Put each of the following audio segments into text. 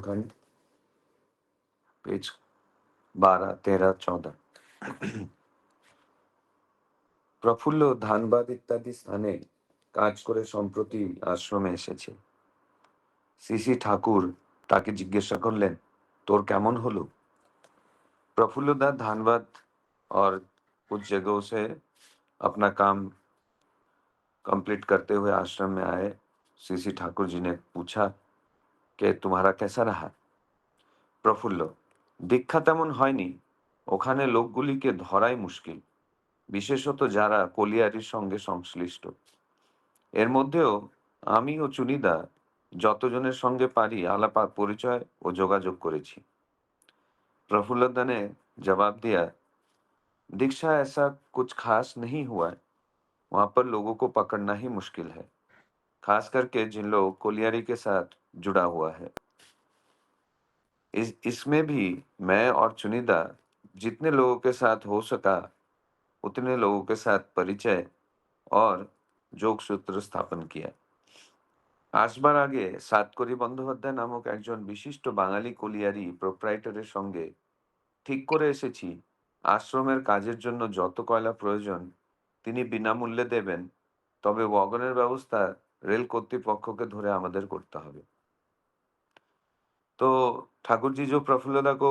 खंड पेज 12, 13, 14। প্রফুল্ল ধানবাদ ইত্যাদি স্থানে কাজ করে সম্প্রতি আশ্রমে এসেছে। সিসি ঠাকুর তাকে জিজ্ঞাসা করলেন, তোর কেমন হলো? प्रफुल्लदा धानबाद और कुछ जगहों से अपना काम कंप्लीट करते हुए आश्रम में आए। सीसी ठाकुर जी ने पूछा कि तुम्हारा कैसा रहा? প্রফুল্ল, দীক্ষা তেমন হয়নি। ওখানে লোকগুলিকে ধরাই মুশকিল, বিশেষত যারা কলিয়ারির সঙ্গে সংশ্লিষ্ট। এর মধ্যেও আমি ও চুনিদা যতজনের সঙ্গে পারি আলাপ পরিচয় ও যোগাযোগ করেছি। प्रफुल्लदा ने जवाब दिया, दीक्षा ऐसा कुछ खास नहीं हुआ है। वहां पर लोगों को पकड़ना ही मुश्किल है, खास करके जिन लोग कोलियारी के साथ जुड़ा हुआ है। इसमें भी मैं और चुनिंदा जितने लोगों के साथ हो सका उतने लोगों के साथ परिचय और যোগসূত্র স্থাপন किया। আসবার আগে সাতকড়ি বন্দ্যোপাধ্যায় নামক একজন বিশিষ্ট বাঙালি কলিয়ারি প্রোপ্রাইটরের সঙ্গে ঠিক করে এসেছি, আশ্রমের কাজের জন্য যত কয়লা প্রয়োজন তিনি বিনামূল্যে দেবেন, তবে ওয়াগনের ব্যবস্থা রেল কর্তৃপক্ষকে ধরে আমাদের করতে হবে। तो ठाकुर जी जो प्रफुल्लदा को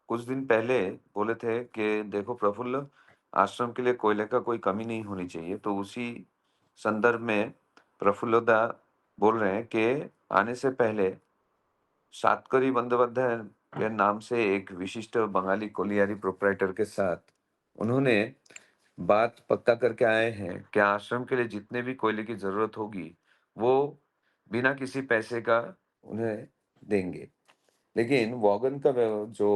कुछ दिन पहले बोले थे कि देखो प्रफुल्ल, आश्रम के लिए कोयले का कोई कमी नहीं होनी चाहिए, तो उसी संदर्भ में प्रफुल्लदा बोल रहे हैं कि आने से पहले सातकरी बंदोपाध्याय के नाम से एक विशिष्ट बंगाली कोलियारी प्रोप्राइटर के साथ उन्होंने बात पक्का करके आए हैं कि आश्रम के लिए जितने भी कोयले की जरूरत होगी वो बिना किसी पैसे का उन्हें देंगे। लेकिन वॉगन का जो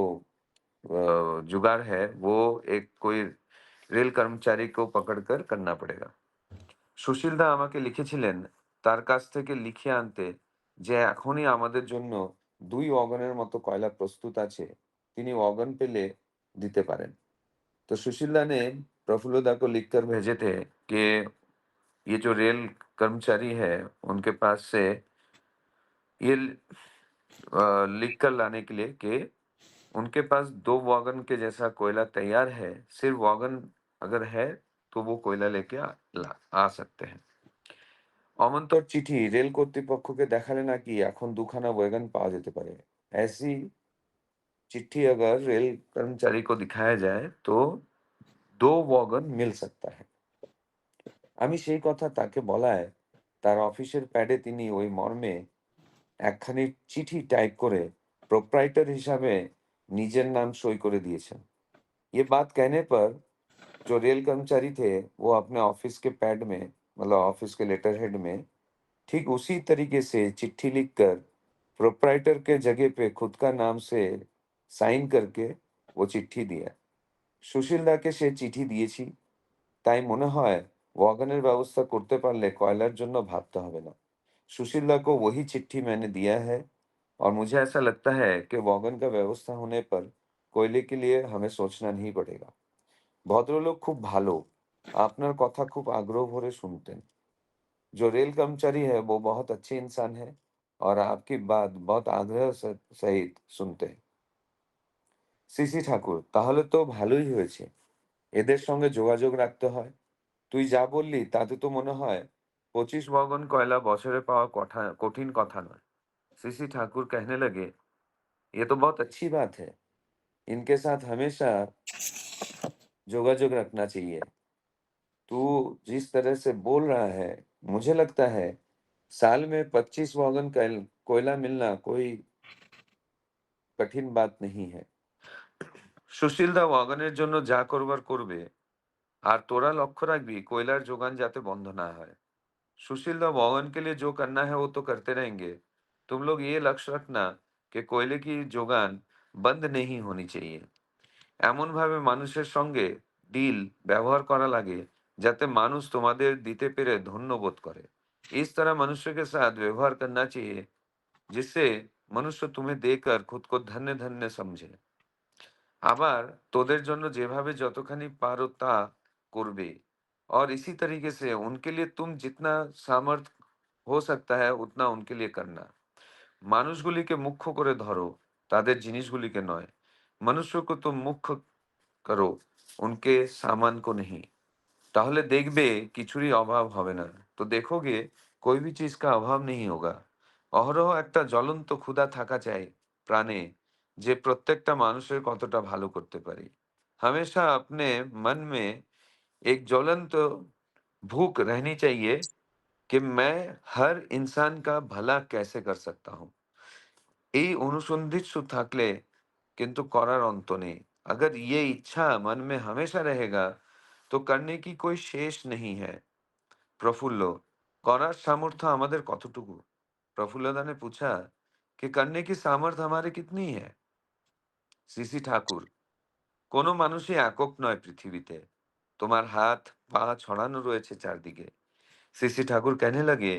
जुगाड़ है वो एक कोई রেল কর্মচারীকেও পকড়কর করনা পড়েগা। সুশীলদা আমাকে লিখেছিলেন তার কাছ থেকে লিখে আনতে যে এখনই আমাদের জন্য 2 ওয়াগনের মতো কয়লা প্রস্তুত আছে, তিনি ওয়াগন পেলে দিতে পারেন। तो सुशीला ने प्रफुल्लदा को लिखकर भेजे थे कि ये जो रेल कर्मचारी है उनके पास से ये लिख कर लाने के लिए कि उनके पास 2 वॉगन के जैसा कोयला तैयार है, सिर्फ वॉगन अगर है तो वो कोयला लेके आ सकते हैं। অমন্তর চিঠি রেল কর্তৃপক্ষকে দেখালে নাকি এখন দুখানা ওয়াগন পাওয়া যেতে পারে। ऐसी चिट्ठी अगर रेल कर्मचारी को दिखाया जाए तो 2 वॉगन मिल सकता है। আমি সেই কথা তাকে বলায় তার অফিসের প্যাডে তিনি ওই মর্মে একখানি চিঠি টাইপ করে प्रोप्राइटर हिसाबे নিজের नाम सही করে দিয়েছেন। ये बात कहने पर जो रेल कर्मचारी थे वो अपने ऑफिस के पैड में, मतलब ऑफिस के लेटर हेड में ठीक उसी तरीके से चिट्ठी लिखकर प्रोप्राइटर के जगह पे खुद का नाम से साइन करके वो चिट्ठी दिया। সুশীলদাকে সে চিঠি দিয়েছি, তাই মনে হয় ওয়াগনের ব্যবস্থা করতে পারলে কয়লার জন্য ভাবতে হবে না। सुशीला को वही चिट्ठी मैंने दिया है और मुझे ऐसा लगता है कि वॉगन का व्यवस्था होने पर कोयले के लिए हमें सोचना नहीं पड़ेगा। ভদ্রলোক খুব ভালো, আপনার কথা খুব आग्रह भरे सुनतें। जो रेल कर्मचारी है वो बहुत अच्छे इंसान है और आपकी बात बहुत आग्रह सहित सुनते हैं। সিসি ঠাকুর, তাহলে তো ভালোই হয়েছে, এদের সঙ্গে যোগাযোগ রাখতে হয়। তুই যা বললি তাতে তো মনে হয় 25 वॉगन কয়লা বছরে পাওয়া কঠিন কথা নয়। सीसी ठाकुर कहने लगे, ये तो बहुत अच्छी बात है, इनके साथ हमेशा जोगाजोग रखना चाहिए। तू जिस तरह से बोल रहा है, मुझे लगता है साल में 25 वॉगन कोयला मिलना कोई कठिन बात नहीं है। সুশীলদা ওয়াগনের জন্য যা করবার করবে, আর তোরা লক্ষ্য রাখবি कोयलार जोगान जाते बंद ना হয়। सुशीलदा वॉगन के लिए जो करना है वो तो करते रहेंगे, तुम लोग ये लक्ष्य रखना कि कोयले की जोगान बंद नहीं होनी चाहिए। এমনভাবে মানুষের সঙ্গে ডিল ব্যবহার করা লাগে যাতে মানুষ তোমাদের দিতে পেরে ধন্য বোধ করে। इस तरह मनुष्य के साथ व्यवहार करना चाहिए जिससे मनुष्य तुम्हें देकर खुद को धन्य धन्य समझे। আবার তোদের জন্য যেভাবে যতখানি পারো তা করবে और इसी तरीके से उनके लिए तुम जितना सामर्थ हो सकता है उतना उनके लिए करना। মানুষগুলিকে মুখ্য করে ধরো, তাদের জিনিসগুলিকে নয়। मनुष्य को तुम मुख्य करो, उनके सामान को नहीं। তাহলে দেখবে কিছুরই অভাব হবে না। তো দেখোগে कोई भी चीज का अभाव नहीं होगा। অহরহ একটা জ্বলন্ত ক্ষুধা থাকা চাই প্রাণে, যে প্রত্যেকটা মানুষের কতটা ভালো করতে পারি। हमेशा अपने मन में एक ज्वलंत भूख रहनी चाहिए कि मैं हर इंसान का भला कैसे कर सकता हूँ। এই অনুসন্ধিৎসু থাকলে किंतु করার অন্ত নেই। अगर ये इच्छा मन में हमेशा रहेगा तो करने की कोई শেষ नहीं है। प्रफुल्ल, করার सामर्थ्य আমাদের কতটুকু? प्रफुल्लदा ने पूछा कि करने की सामर्थ्य हमारे कितनी है? सीसी ठाकुर, কোনো মানুষই একক নয় পৃথিবীতে। তোমার হাত পা ছড়ানো রয়েছে চারদিকে। सीसी ठाकुर कहने लगे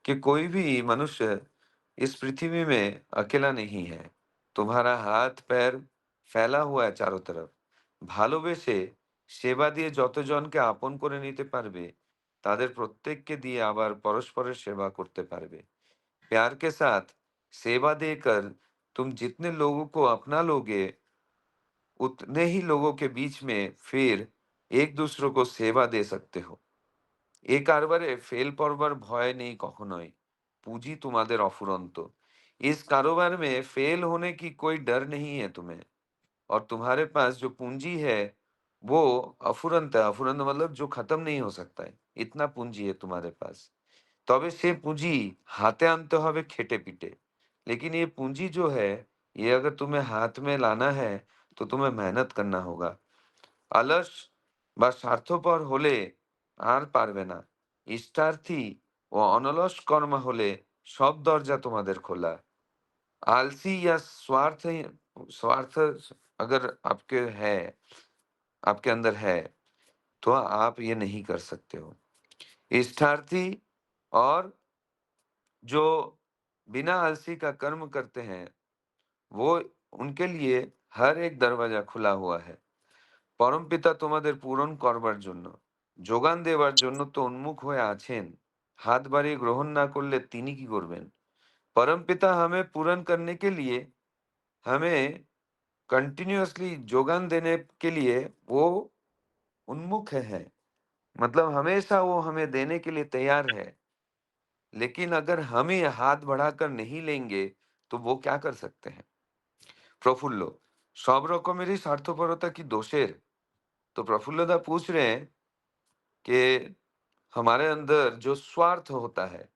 कि कोई भी मनुष्य इस पृथ्वी में अकेला नहीं है। तुम्हारा हाथ पैर फैला हुआ है चारों तरफ। ভালোবেসে সেবা দিয়ে যতজনকে আপন করে নিতে পারবে, তাদের প্রত্যেককে দিয়ে আবার পরস্পরের সেবা করতে পারবে। प्यार के साथ सेवा देकर तुम जितने लोगों को अपना लोगे, उतने ही लोगों के बीच में फिर एक दूसरे को सेवा दे सकते हो। এই কারবারে फेल পড়বার ভয় নেই কখনোই। पूंजी तुम्हारे अफुरंत। इस कारोबार में फेल होने की कोई डर नहीं है तुम्हें। और तुम्हारे पास जो पूंजी है वो अफुरंत है। अफुरंत मतलब जो खत्म नहीं हो सकता है। इतना पूंजी है तुम्हारे पास। তবে সে পুঁজি हाथे आनते হবে खेटे पीटे। लेकिन ये पूंजी जो है, ये अगर तुम्हें हाथ में लाना है तो तुम्हें मेहनत करना होगा। অলস বা স্বার্থপর হলে আর পারবে না। ইষ্টার্থী ও অনলস কর্মা হলে সব দরজা তোমাদের খোলা। आलसी या स्वार्थ अगर आपके अंदर है, तो आप ये नहीं कर सकते हो। इष्टार्थी और जो बिना आलसी का कर्म करते हैं, वो उनके लिए हर एक दरवाजा खुला हुआ है। পরমপিতা তোমাদের পূরণ করবার জন্য, যোগান দেবার জন্য তো উন্মুখ হয়ে আছেন। হাত বাড়িয়ে গ্রহণ না করলে তিনি কি করবেন? परमपिता हमें पूर्ण करने के लिए, हमें कंटिन्यूअसली योगदान देने के लिए वो उन्मुख है। मतलब हमेशा वो हमें देने के लिए तैयार है। लेकिन अगर हम ही हाथ बढ़ाकर नहीं लेंगे तो वो क्या कर सकते हैं? प्रफुल्ल, सब रकमेरই স্বার্থপরতা কি দোষের? तो प्रफुल्लदा पूछ रहे हैं कि हमारे अंदर जो स्वार्थ होता है,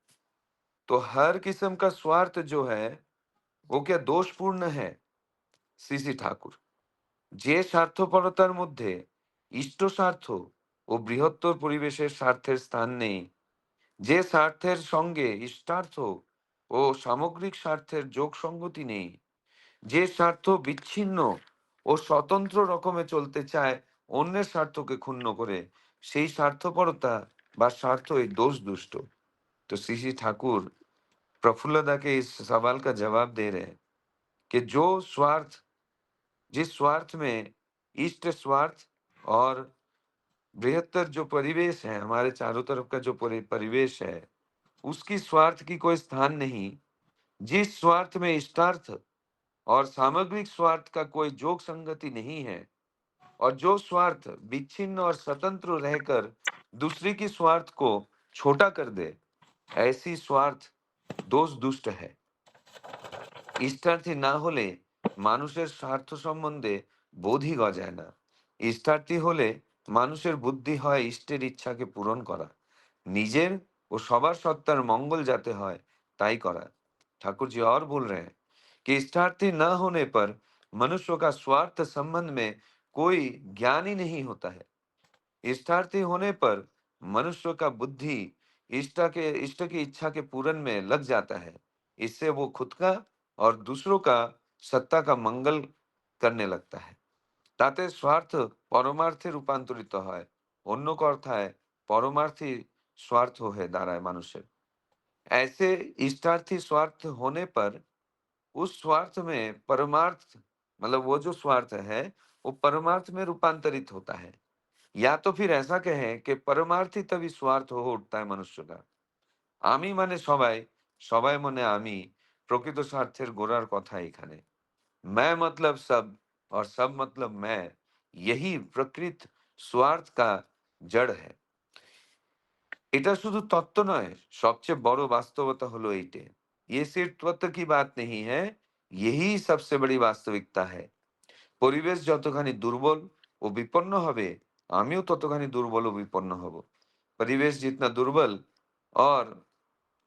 तो हर किस्म का स्वार्थ जो है वो क्या दोषपूर्ण है? सीसी ठाकुर, যে স্বার্থপরতার মধ্যে ইষ্ট স্বার্থ ও বৃহত্তর পরিবেশের স্বার্থের স্থান নেই, যে স্বার্থের সঙ্গে ইষ্টার্থ ও সামগ্রিক স্বার্থের যোগ সঙ্গতি নেই, যে স্বার্থ বিচ্ছিন্ন ও স্বতন্ত্র রকমে চলতে চায় অন্যের স্বার্থকে ক্ষুণ্ণ করে, সেই স্বার্থপরতা বা স্বার্থই दोष दुष्ट। तो सीसी ठाकुर प्रफुल्लदा के इस सवाल का जवाब दे रहे हैं कि जो स्वार्थ, जिस स्वार्थ में इष्ट स्वार्थ और बृहत्तर जो परिवेश है, हमारे चारों तरफ का जो परिवेश है, उसकी स्वार्थ की कोई स्थान नहीं। जिस स्वार्थ में इष्टार्थ और सामग्रिक स्वार्थ का कोई जोग संगति नहीं है, और जो स्वार्थ विच्छिन्न और स्वतंत्र रहकर दूसरे की स्वार्थ को छोटा कर दे, ऐसी स्वार्थ दोष दुष्ट है। ইষ্টার্থী না হলে মানুষের স্বার্থ সম্বন্ধে বোধই গজায় না। ইষ্টার্থী হলে মানুষের বুদ্ধি হয় ইষ্টের ইচ্ছাকে পূরণ করা, নিজের ও সবার সত্তার मंगल जाते হয় তাই करा। ठाकुर जी और बोल रहे हैं कि इष्टार्थी न होने पर मनुष्य का स्वार्थ संबंध में कोई ज्ञान ही नहीं होता है। इष्टार्थी होने पर मनुष्य का बुद्धि इष्ट की इच्छा के पूरण में लग जाता है। इससे वो खुद का और दूसरों का सत्ता का मंगल करने लगता है। তাতে স্বার্থ পরমার্থে রূপান্তরিত হয়। অন্য কথায় পরমার্থী स्वार्थ হয়ে দাঁড়ায় মানুষের। ऐसे इष्टार्थी स्वार्थ होने पर उस स्वार्थ में परमार्थ, मतलब वो जो स्वार्थ है वो परमार्थ में रूपांतरित होता है। या तो फिर ऐसा कहें कि परमार्थी तभी स्वार्थ हो उठता है मनुष्य का। আমি মানে সবাই, সবাই মানে আমি। প্রকৃত স্বার্থের গোড়ার কথা এখানে। मैं मतलब सब और सब मतलब मैं, यही प्रकृत स्वार्थ का जड़ है। এটা শুধু তত্ত্ব নয়, সবচেয়ে বড় বাস্তবতা হলো এইটে। ये सिर्फ तत्व की बात नहीं है, यही सबसे बड़ी वास्तविकता है। পরিবেশ যতখানি দুর্বল ও বিপন্ন হবে, আমিও ততখানি দুর্বল ও বিপন্ন হব। परिवेश जितना दुर्बल और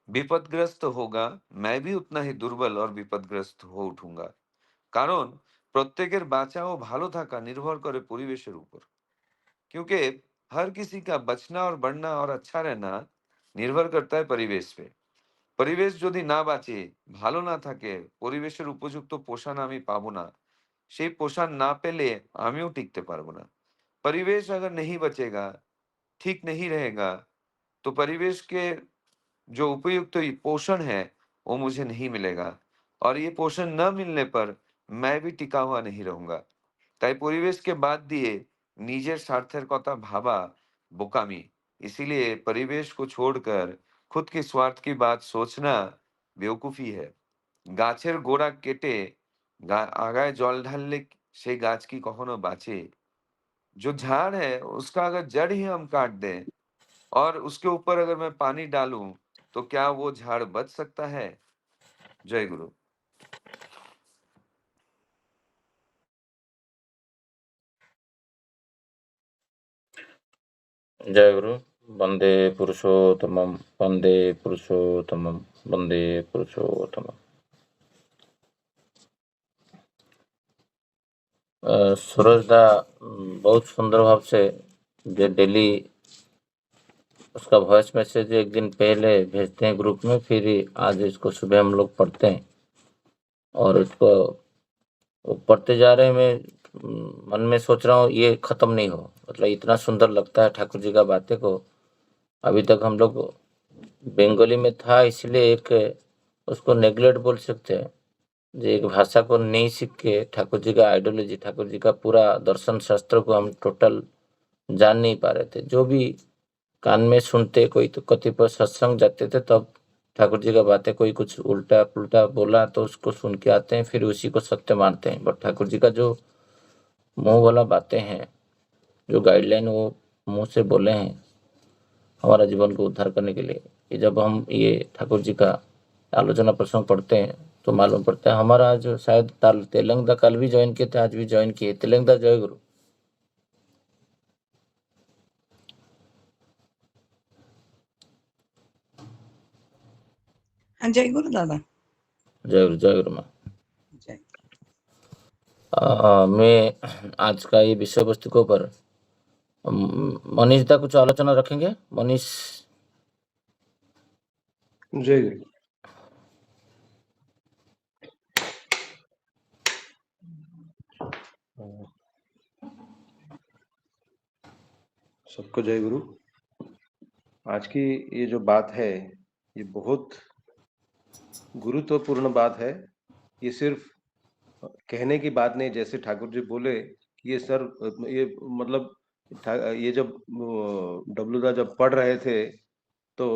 विपदग्रस्त होगा, मैं भी उतना ही दुर्बल और विपदग्रस्त हो उठूंगा। কারণ প্রত্যেকের বাঁচা ও ভালো থাকা নির্ভর করে পরিবেশের উপর। क्योंकि हर किसी का बचना और बढ़ना और अच्छा रहना निर्भर करता है परिवेश पे। পরিবেশ যদি না বাঁচে, ভালো না থাকে, পরিবেশের উপযুক্ত পোষণ আমি পাবো না। সেই পোষণ না পেলে আমিও টিকতে পারবো না। परिवेश अगर नहीं बचेगा, ठीक नहीं रहेगा, तो परिवेश के जो उपयुक्त पोषण है, वो मुझे नहीं मिलेगा। और ये पोषण न मिलने पर मैं भी टिका हुआ नहीं रहूंगा। তাই পরিবেশকে বাদ দিয়ে নিজের স্বার্থের কথা ভাবা বোকামি। इसीलिए परिवेश को छोड़कर खुद के स्वार्थ की बात सोचना बेवकूफी है। গাছের গোড়া কেটে আগায় জল ঢাললে সেই গাছ কি কখনো বাঁচে? जो झाड़ है उसका अगर जड़ ही हम काट दें और उसके ऊपर अगर मैं पानी डालूं, तो क्या वो झाड़ बच सकता है? जय गुरु। जय गुरु। वंदे पुरुषोत्तमम, वंदे पुरुषोत्तमम, वंदे पुरुषोत्तमम। सूरज दा बहुत सुंदर भाव से जो डेली उसका वॉइस मैसेज एक दिन पहले भेजते हैं ग्रुप में, फिर आज इसको सुबह हम लोग पढ़ते हैं और इसको पढ़ते जा रहे हैं। मैं मन में सोच रहा हूँ ये खत्म नहीं हो, मतलब इतना सुंदर लगता है ठाकुर जी का बातें को। अभी तक हम लोग बंगाली में था, इसलिए एक उसको नेग्लेक्ट बोल सकते हैं, जो एक भाषा को नहीं सीख के ठाकुर जी का आइडियोलॉजी, ठाकुर जी का पूरा दर्शन शास्त्र को हम टोटल जान नहीं पा रहे थे। जो भी कान में सुनते, कोई तो कतिपय सत्संग जाते थे, तब ठाकुर जी का बातें कोई कुछ उल्टा पुल्टा बोला तो उसको सुन के आते हैं, फिर उसी को सत्य मानते हैं। बट ठाकुर जी का जो मुंह वाला बातें हैं, जो गाइडलाइन वो मुंह से बोले हैं हमारा जीवन को उद्धार करने के लिए, कि जब हम ये ठाकुर जी का आलोचना प्रसंग पढ़ते हैं तो मालूम पड़ता है। हमारा आज शायद तेलंगा कल भी ज्वाइन किए थे, आज भी ज्वाइन किए। तेलंगा जय गुरु। हाँ, जय गुरु दादा। जय गुरु माँ। जय। मैं आज का ये विषय वस्तु के ऊपर मनीष दा कुछ आलोचना रखेंगे। मनीष। जय गुरु। सबको जय गुरु। आज की ये जो बात है, ये बहुत गुरुत्वपूर्ण बात है। ये सिर्फ कहने की बात नहीं, जैसे ठाकुर जी बोले कि ये सर, ये मतलब ये जब डब्लूदा जब पढ़ रहे थे तो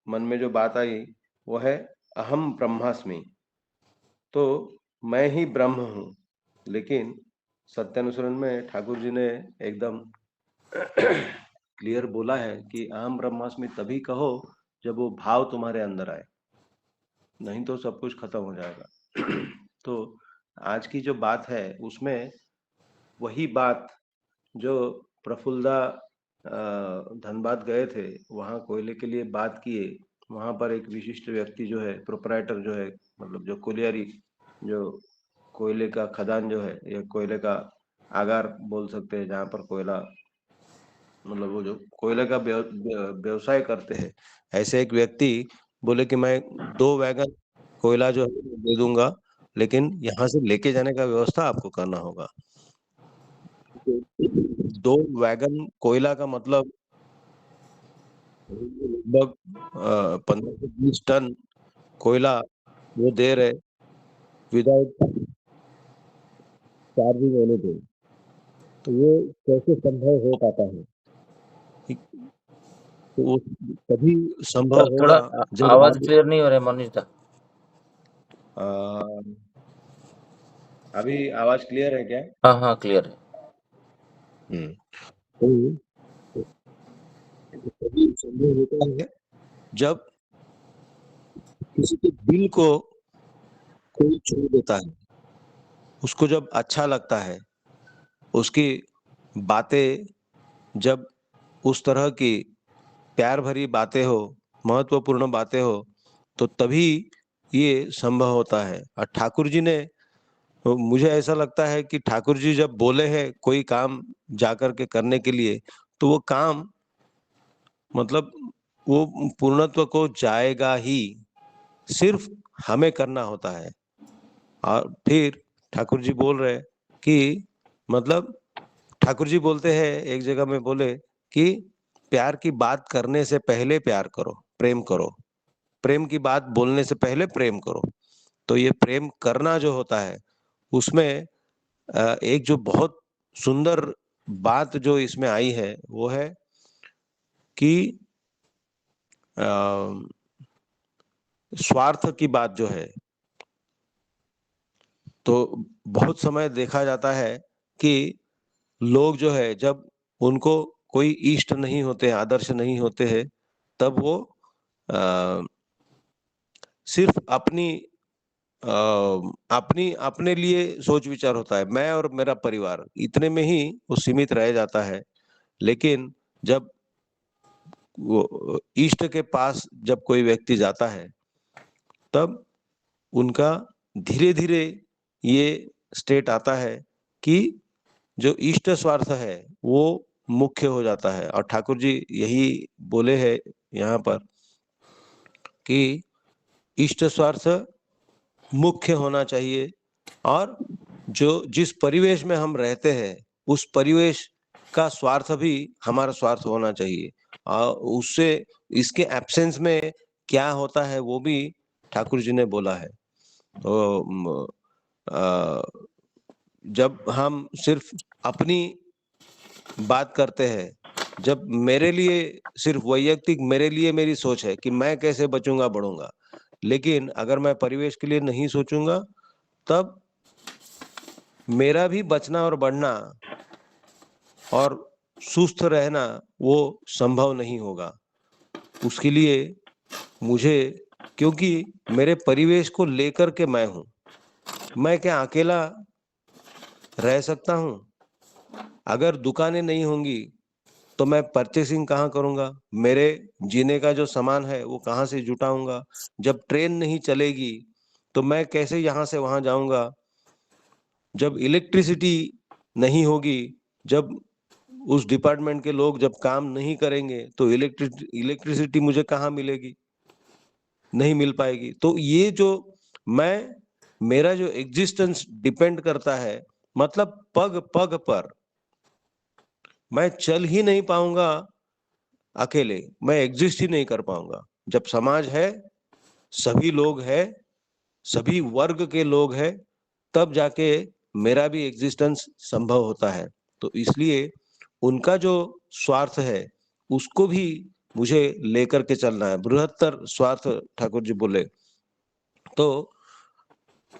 मन में जो बात आई वो है अहम ब्रह्मास्मि, तो मैं ही ब्रह्म हूँ। लेकिन सत्यानुसरण में ठाकुर जी ने एकदम क्लियर बोला है कि अहम ब्रह्मास्मि तभी कहो जब वो भाव तुम्हारे अंदर आए, नहीं तो सब कुछ खत्म हो जाएगा। तो आज की जो बात है उसमें वही बात जो प्रफुल्लदा धनबाद गए थे, वहाँ कोयले के लिए बात किए। वहाँ पर एक विशिष्ट व्यक्ति जो है, प्रोपराइटर जो है, मतलब जो कोलियारी, जो कोयले का खदान जो है, या कोयले का आगार बोल सकते हैं, जहाँ पर कोयला, मतलब वो जो कोयले का व्यवसाय करते हैं, ऐसे एक व्यक्ति बोले कि मैं 2 वैगन कोयला जो है दे दूंगा, लेकिन यहाँ से लेके जाने का व्यवस्था आपको करना होगा। 2 वैगन कोयला का मतलब लगभग 15 से 20 टन कोयला वो दे रहे विदाउट चार्जिंग एनीथिंग। तो ये कैसे संभव हो पाता है? तो वो तभी संभव थोड़ा होगा जब आवाज क्लियर नहीं हो रहा है मनीष दा। अ, अभी आवाज क्लियर है क्या? हाँ हाँ क्लियर है। तो तभी संभव होता है जब किसी के दिल को कोई छू देता है, उसको जब अच्छा लगता है, उसकी बातें जब उस तरह की प्यार भरी बातें हो, महत्वपूर्ण बातें हो, तो तभी ये संभव होता है। और ठाकुर जी ने, तो मुझे ऐसा लगता है कि ठाकुर जी जब बोले हैं कोई काम जाकर के करने के लिए, तो वो काम मतलब वो पूर्णत्व को जाएगा ही, सिर्फ हमें करना होता है। और फिर ठाकुर जी बोल रहे हैं कि मतलब ठाकुर जी बोलते हैं एक जगह में बोले कि प्यार की बात करने से पहले प्यार करो, प्रेम करो, प्रेम की बात बोलने से पहले प्रेम करो। तो ये प्रेम करना जो होता है उसमें एक जो बहुत सुंदर बात जो इसमें आई है वो है कि अ, स्वार्थ की बात जो है, तो बहुत समय देखा जाता है कि लोग जो है जब उनको कोई इष्ट नहीं होते, आदर्श नहीं होते हैं, तब वो अ, सिर्फ अ, अपनी अपने लिए सोच विचार होता है, मैं और मेरा परिवार इतने में ही वो सीमित रह जाता है। लेकिन जब वो इष्ट के पास जब कोई व्यक्ति जाता है, तब उनका धीरे-धीरे ये स्टेट आता है कि जो इष्ट स्वार्थ है, वो मुख्य हो जाता है। और ठाकुर जी यही बोले हैं यहाँ पर कि इष्ट स्वार्थ मुख्य होना चाहिए, और जो जिस परिवेश में हम रहते हैं, उस परिवेश का स्वार्थ भी हमारा स्वार्थ होना चाहिए। उससे इसके एब्सेंस में क्या होता है वो भी ठाकुर जी ने बोला है। तो अ, जब हम सिर्फ अपनी बात करते हैं, जब मेरे लिए सिर्फ वैयक्तिक मेरे लिए मेरी सोच है कि मैं कैसे बचूंगा बढ़ूंगा, लेकिन अगर मैं परिवेश के लिए नहीं सोचूंगा, तब मेरा भी बचना और बढ़ना और सुस्त रहना वो संभव नहीं होगा। उसके लिए मुझे, क्योंकि मेरे परिवेश को लेकर के मैं हूँ, मैं क्या अकेला रह सकता हूँ? अगर दुकानें नहीं होंगी तो मैं परचेसिंग कहाँ करूँगा? मेरे जीने का जो सामान है वो कहाँ से जुटाऊँगा? जब ट्रेन नहीं चलेगी तो मैं कैसे यहाँ से वहाँ जाऊँगा? जब इलेक्ट्रिसिटी नहीं होगी, जब उस डिपार्टमेंट के लोग जब काम नहीं करेंगे, तो इलेक्ट्रिसिटी मुझे कहाँ मिलेगी? नहीं मिल पाएगी। तो ये जो मैं मेरा जो एग्जिस्टेंस डिपेंड करता है, मतलब पग-पग पर मैं चल ही नहीं पाऊँगा अकेले, मैं एग्जिस्ट ही नहीं कर पाऊँगा। जब समाज है, सभी लोग हैं, सभी वर्ग के लोग हैं, तब जाके मेरा भी एग्जिस्टेंस संभव होता है। तो इसलिए उनका जो स्वार्थ है, उसको भी मुझे लेकर के चलना है। बृहत्तर स्वार्थ ठाकुर जी बोले। तो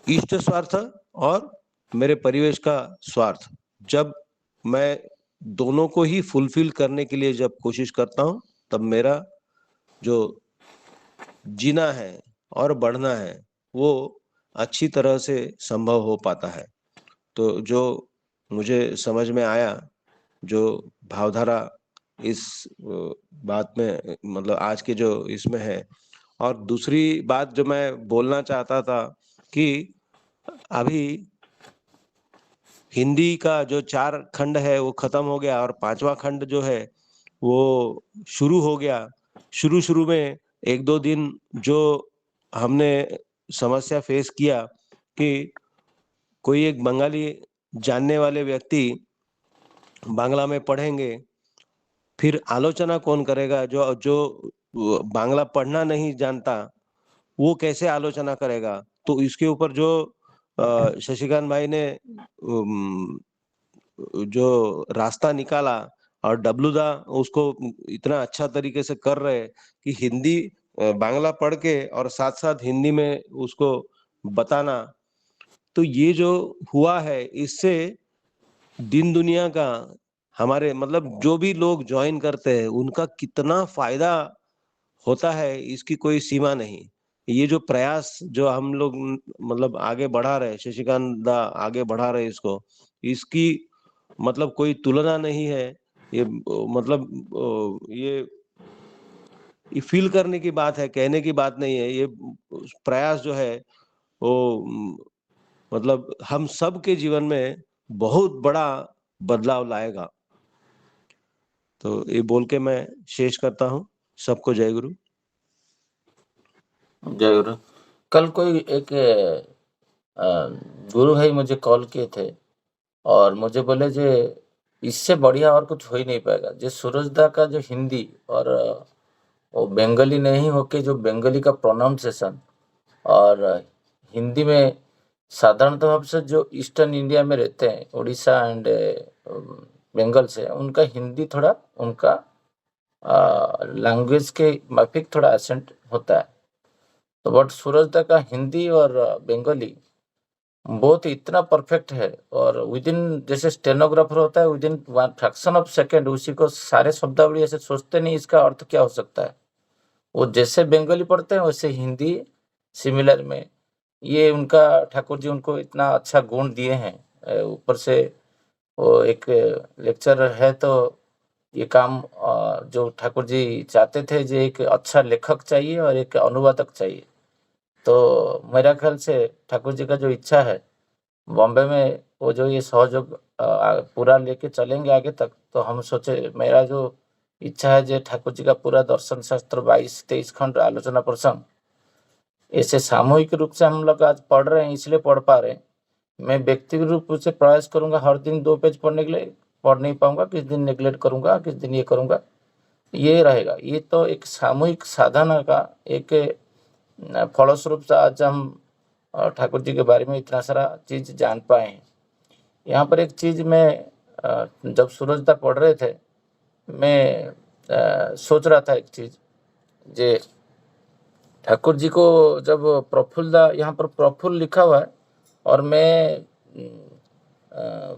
इष्ट स्वार्थ और मेरे परिवेश का स्वार्थ, जब मैं दोनों को ही फुलफिल करने के लिए जब कोशिश करता हूँ, तब मेरा जो जीना है और बढ़ना है, वो अच्छी तरह से संभव हो पाता है। तो जो मुझे समझ में आया, जो भावधारा इस बात में मतलब आज के जो इसमें है, और दूसरी बात जो मैं बोलना चाहता था कि अभी हिंदी का जो 4 खंड है वो खत्म हो गया और 5वां खंड जो है वो शुरू हो गया। शुरू-शुरू में 1-2 दिन जो हमने समस्या फेस किया कि कोई एक बंगाली जानने वाले व्यक्ति बांग्ला में पढ़ेंगे, फिर आलोचना कौन करेगा? जो जो बांग्ला पढ़ना नहीं जानता, वो कैसे आलोचना करेगा? तो इसके ऊपर जो शशिकांत भाई ने जो रास्ता निकाला, और डब्लूदा उसको इतना अच्छा तरीके से कर रहे हैं कि हिंदी बांग्ला पढ़ के और साथ-साथ हिंदी में उसको बताना, तो ये जो हुआ है इससे दिन दुनिया का हमारे मतलब जो भी लोग ज्वाइन करते हैं उनका कितना फायदा होता है इसकी कोई सीमा नहीं। ये जो प्रयास जो हम लोग मतलब आगे बढ़ा रहे, शशिकांत दा आगे बढ़ा रहे इसको, इसकी मतलब कोई तुलना नहीं है। ये मतलब ये फील करने की बात है, कहने की बात नहीं है। ये प्रयास जो है वो मतलब हम सब के जीवन में बहुत बड़ा बदलाव लाएगा। तो ये बोल के मैं शेष करता हूँ। सबको जय गुरु। जय गुरु। कल कोई एक गुरु भाई मुझे कॉल किए थे और मुझे बोले जे इससे बढ़िया और कुछ हो ही नहीं पाएगा। जो सूरजदा का जो हिंदी और वो बंगाली नहीं होके जो बंगाली का प्रोनाउंसिएशन और हिंदी में साधारणतः भाव से जो ईस्टर्न इंडिया में रहते हैं, उड़ीसा एंड बंगाल से, उनका हिंदी थोड़ा उनका लैंग्वेज के माफिक थोड़ा एसेंट होता है। तो बट सूरजदा का हिंदी और बंगाली बहुत इतना परफेक्ट है और विद इन जैसे स्टेनोग्राफर होता है with in fraction of second उसी को सारे शब्दावली ऐसे सोचते नहीं इसका अर्थ क्या हो सकता है, वो जैसे बंगाली पढ़ते हैं वैसे हिंदी सिमिलर में। ये उनका ठाकुर जी उनको इतना अच्छा गुण दिए हैं। ऊपर से वो एक लेक्चरर है तो ये काम जो ठाकुर जी चाहते थे जो एक अच्छा लेखक चाहिए और एक अनुवादक चाहिए। तो मेरा ख्याल से ठाकुर जी का जो इच्छा है बॉम्बे में वो जो ये सहयोग पूरा लेके चलेंगे आगे तक, तो हम सोचे मेरा जो इच्छा है जो ठाकुर जी का पूरा दर्शन शास्त्र 22-23 खंड आलोचना प्रसंग ऐसे सामूहिक रूप से हम लोग आज पढ़ रहे हैं इसलिए पढ़ पा रहे हैं। मैं व्यक्तिगत रूप से प्रयास करूंगा हर दिन 2 पेज पढ़ने के लिए, पढ़ नहीं पाऊंगा, किस दिन नेग्लेक्ट करूंगा, किस दिन ये करूंगा, ये रहेगा। ये तो एक सामूहिक साधना का एक फलस्वरूप से आज हम ठाकुर जी के बारे में इतना सारा चीज जान पाए हैं। यहाँ पर एक चीज मैं जब सूरजदा पढ़ रहे थे मैं सोच रहा था एक चीज जे ठाकुर जी को जब प्रफुल्लदा, यहाँ पर प्रफुल्ल लिखा हुआ है और मैं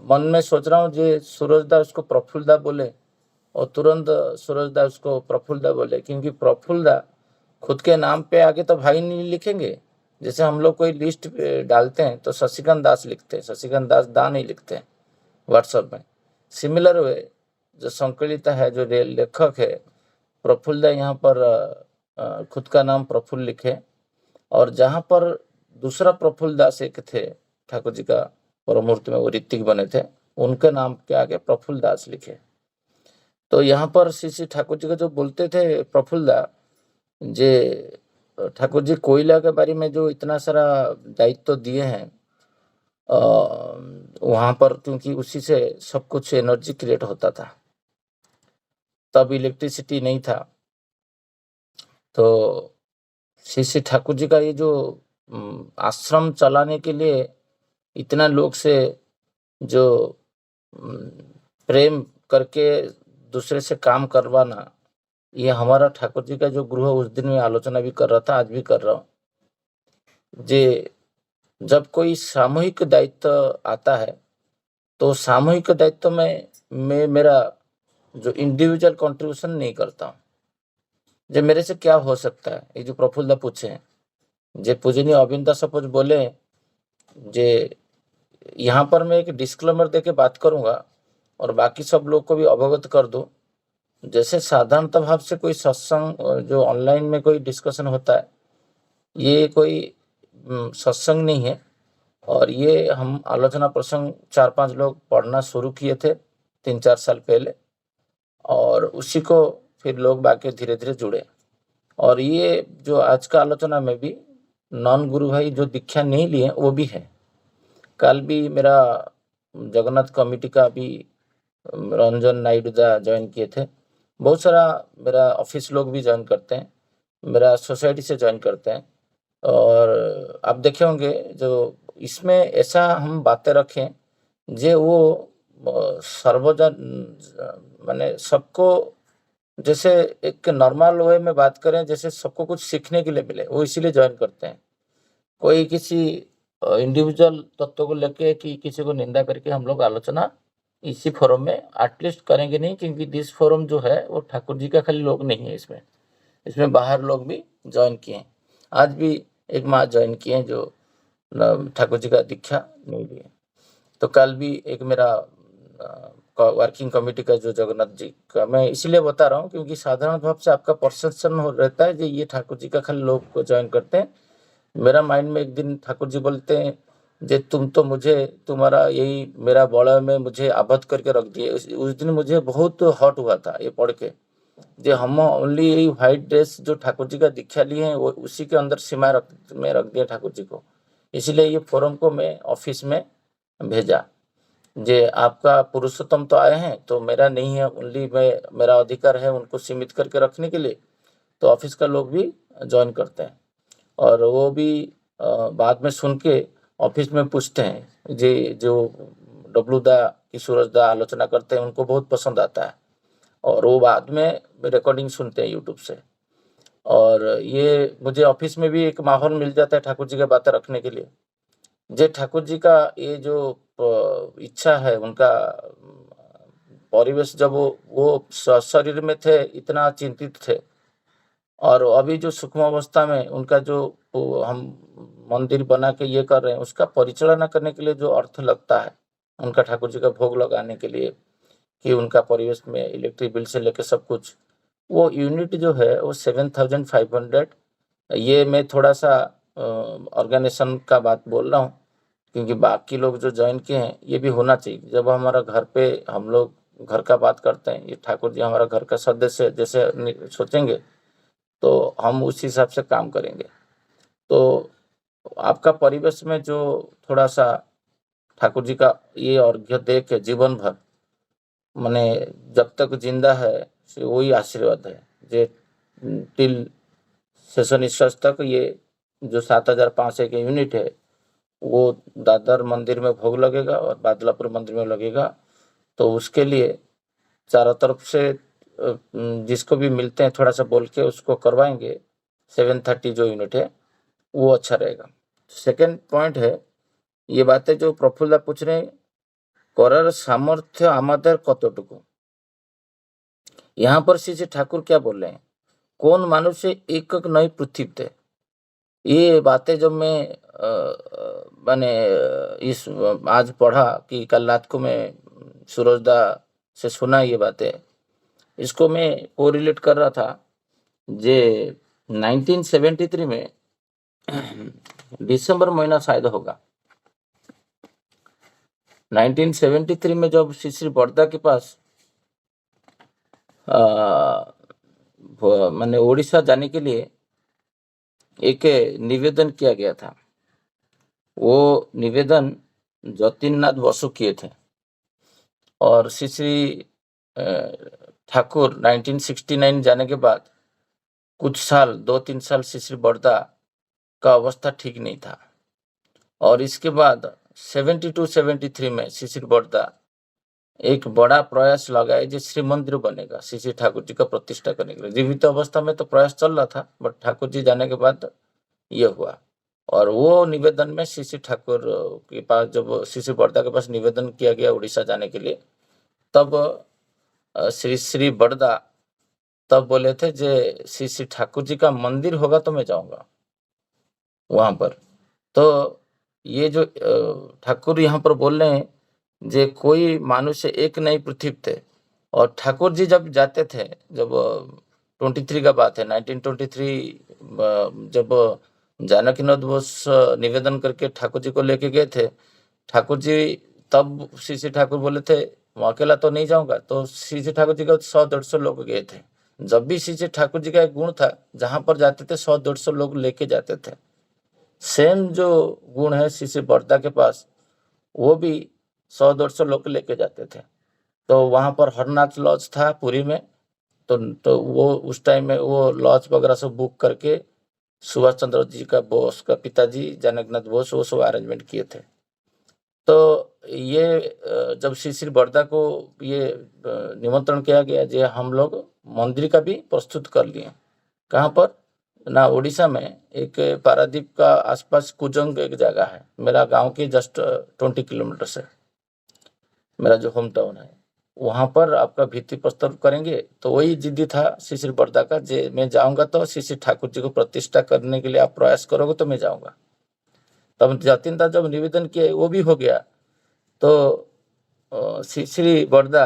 मन में सोच रहा हूँ जे सूरजदा उसको प्रफुल्लदा बोले और तुरंत सूरजदा उसको प्रफुल्लदा बोले, क्योंकि प्रफुल्लदा खुद के नाम पे आगे तो भाई नहीं लिखेंगे। जैसे हम लोग कोई लिस्ट डालते हैं तो शशिकांत दास लिखते हैं, शशिकांत दास दा नहीं लिखते हैं व्हाट्सएप में। सिमिलर वे जो संकलित है जो लेखक है प्रफुल्लदा यहाँ पर खुद का नाम प्रफुल्ल लिखे और जहाँ पर दूसरा प्रफुल्ल दास एक थे ठाकुर जी का परमूर्ति में वो ऋतिक बने थे, उनके नाम के आगे प्रफुल्ल दास लिखे। तो यहाँ पर श्री श्री ठाकुर जी का जो बोलते थे प्रफुल्लदा जे ठाकुर जी कोयला के बारे में जो इतना सारा दायित्व दिए हैं वहां पर, क्योंकि उसी से सब कुछ एनर्जी क्रिएट होता था, तब इलेक्ट्रिसिटी नहीं था। तो श्री श्री ठाकुर जी का ये जो आश्रम चलाने के लिए इतना लोग से जो प्रेम करके दूसरे से काम करवाना, ये हमारा ठाकुर जी का जो गृह उस दिन में आलोचना भी कर रहा था, आज भी कर रहा हूँ जे जब कोई सामूहिक दायित्व आता है तो सामूहिक दायित्व में मैं मेरा जो इंडिविजुअल कंट्रीब्यूशन नहीं करता हूँ। जो मेरे से क्या हो सकता है, ये जो प्रफुल्लदा पूछे हैं जे पूजनीय अविंदा सपोज बोले जे यहाँ पर मैं एक डिस्क्लेमर देके बात करूंगा और बाकी सब लोग को भी अवगत कर दूं। जैसे साधारणतः भाव से कोई सत्संग जो ऑनलाइन में कोई डिस्कशन होता है, ये कोई सत्संग नहीं है और ये हम आलोचना प्रसंग 4-5 लोग पढ़ना शुरू किए थे 3-4 साल पहले और उसी को फिर लोग बाकी धीरे धीरे जुड़े। और ये जो आज का आलोचना में भी नॉन गुरु भाई जो दीक्षा नहीं लिए वो भी है। कल भी मेरा जगन्नाथ कमेटी का भी रंजन नायडू दा ज्वाइन किए थे, बहुत सारा मेरा ऑफिस लोग भी ज्वाइन करते हैं, मेरा सोसाइटी से ज्वाइन करते हैं। और आप देखे होंगे जो इसमें ऐसा हम बातें रखें जे वो सर्वजन माने सबको जैसे एक नॉर्मल वे में बात करें, जैसे सबको कुछ सीखने के लिए मिले, वो इसीलिए ज्वाइन करते हैं। कोई किसी इंडिविजुअल तत्व को लेके कि किसी को निंदा करके हम लोग आलोचना इसी फोरम में एटलीस्ट करेंगे नहीं, क्योंकि दिस फोरम जो है वो ठाकुर जी का खाली लोग नहीं है, इसमें बाहर लोग भी ज्वाइन किए हैं। आज भी एक माँ ज्वाइन किए हैं जो ठाकुर जी का दीक्षा नहीं लिए। तो कल भी एक मेरा वर्किंग कमेटी का जो जगन्नाथ जी का, मैं इसलिए बता रहा हूँ क्योंकि साधारण भाव से आपका परसेप्शन हो रहता है कि ये ठाकुर जी का खाली लोग को ज्वाइन करते हैं। मेरा माइंड में एक दिन ठाकुर जी बोलते हैं जे तुम तो मुझे तुम्हारा यही मेरा बड़ा में मुझे आबद्ध करके रख दिए। उस दिन मुझे बहुत हॉट हुआ था ये पढ़ के, जे हम ओनली यही व्हाइट ड्रेस जो ठाकुर जी का दीक्षा लिए हैं वो उसी के अंदर सीमा रख दिया ठाकुर जी को। इसलिए ये फोरम को मैं ऑफिस में भेजा, जे आपका पुरुषोत्तम तो आए हैं तो मेरा नहीं है, ओनली मेरा अधिकार है उनको सीमित करके रखने के लिए। तो ऑफिस का लोग भी ज्वाइन करते हैं और वो भी बाद में सुन के ऑफिस में पूछते हैं, जे जो डब्लू दा की सूरज दा आलोचना करते हैं उनको बहुत पसंद आता है और वो बाद में रिकॉर्डिंग सुनते हैं यूट्यूब से। और ये मुझे ऑफिस में भी एक माहौल मिल जाता है ठाकुर जी की बातें रखने के लिए। जे ठाकुर जी का ये जो इच्छा है, उनका परिवेश जब वो शरीर में थे इतना चिंतित थे, और अभी जो सूक्ष्म अवस्था में उनका जो हम मंदिर बना के ये कर रहे हैं उसका परिचालना करने के लिए जो अर्थ लगता है उनका ठाकुर जी का भोग लगाने के लिए, कि उनका परिवेश में इलेक्ट्रिक बिल से लेकर सब कुछ, वो यूनिट जो है वो 7,500। ये मैं थोड़ा सा ऑर्गेनाइजेशन का बात बोल रहा हूँ क्योंकि बाकी लोग जो ज्वाइन किए हैं ये भी होना चाहिए। जब हमारा घर पे हम लोग घर का बात करते हैं, ये ठाकुर जी हमारा घर का सदस्य जैसे सोचेंगे तो हम उस हिसाब से काम करेंगे। तो आपका परिवेश में जो थोड़ा सा ठाकुर जी का ये अर्घ्य दे के जीवन भर, माने जब तक जिंदा है वही आशीर्वाद है, जे टिल शेष निश्वास तक ये जो 7,500 के यूनिट है वो दादर मंदिर में भोग लगेगा और बादलापुर मंदिर में लगेगा। तो उसके लिए चारों तरफ से जिसको भी मिलते हैं थोड़ा सा बोल के उसको करवाएंगे। 730 जो यूनिट है वो अच्छा रहेगा। सेकेंड पॉइंट है, ये बातें जो प्रफुल्ला पूछ रहे हैं, करार सामर्थ्य आमादेर कतटुकु। यहाँ पर श्री ठाकुर क्या बोल रहे हैं, कौन मानुष एक नई पृथ्वी थे। ये बातें जब मैं मैंने इस आज पढ़ा कि कल रात को मैं सूरजदा से सुना ये बातें, इसको मैं कोरिलेट कर रहा था। जे 1973 में दिसंबर महीना शायद होगा, 1973 में जब श्री बड़दा के पास मैंने उड़ीसा जाने के लिए एक निवेदन किया गया था। वो निवेदन जतिननाथ बसु किए थे और श्री ठाकुर 1969 जाने के बाद कुछ साल 2-3 साल श्री बड़दा का अवस्था ठीक नहीं था और इसके बाद 72-73 में श्री बड़दा एक बड़ा प्रयास लगाए जो श्री मंदिर बनेगा, श्री ठाकुर जी का प्रतिष्ठा करने के लिए। जीवित अवस्था में तो प्रयास चल रहा था, बट ठाकुर जी जाने के बाद ये हुआ। और वो निवेदन में श्री ठाकुर के पास, जब श्री बड़दा के पास निवेदन किया गया उड़ीसा जाने के लिए, तब श्री बड़दा तब बोले थे जे श्री ठाकुर जी का मंदिर होगा तो मैं जाऊंगा वहां पर। तो ये जो ठाकुर यहाँ पर बोल रहे हैं, जे कोई मानुष्य एक नई पृथ्वी थे, और ठाकुर जी जब जाते थे, जब 23 का बात है, 1923 जब जानकीनाथ बोस निवेदन करके ठाकुर जी को लेके गए थे, ठाकुर जी तब श्री ठाकुर बोले थे मैं अकेला तो नहीं जाऊंगा, तो श्री ठाकुर जी का 100-150 लोग गए थे। जब भी श्री ठाकुर जी का एक गुण था, जहां पर जाते थे 100-150 लोग लेके जाते थे। सेम जो गुण है श्री बड़दा के पास, वो भी 100-150 लोग लेके जाते थे। तो वहां पर हरनाथ लॉज था पुरी में, तो वो उस टाइम में वो लॉज वगैरह सब बुक करके सुभाष चंद्र जी का बोस का पिताजी जनकनाथ बोस वो सब अरेंजमेंट किए थे। तो ये जब श्री बड़दा को ये निमंत्रण किया गया, जो हम लोग मंदिर का भी प्रस्तुत कर लिए। कहाँ पर? ना उड़ीसा में एक पारादीप का आसपास कुजंग एक जगह है, मेरा गांव के जस्ट 20 किलोमीटर से मेरा जो होम टाउन है, वहां पर आपका भित्ति प्रस्तव करेंगे। तो वही जिद्दी था शिशिर बर्दा का, जे मैं जाऊंगा तो शिशिर ठाकुर जी को प्रतिष्ठा करने के लिए आप प्रयास करोगे तो मैं जाऊंगा। तब जतिन दा जब निवेदन किए वो भी हो गया, तो श्री बर्दा,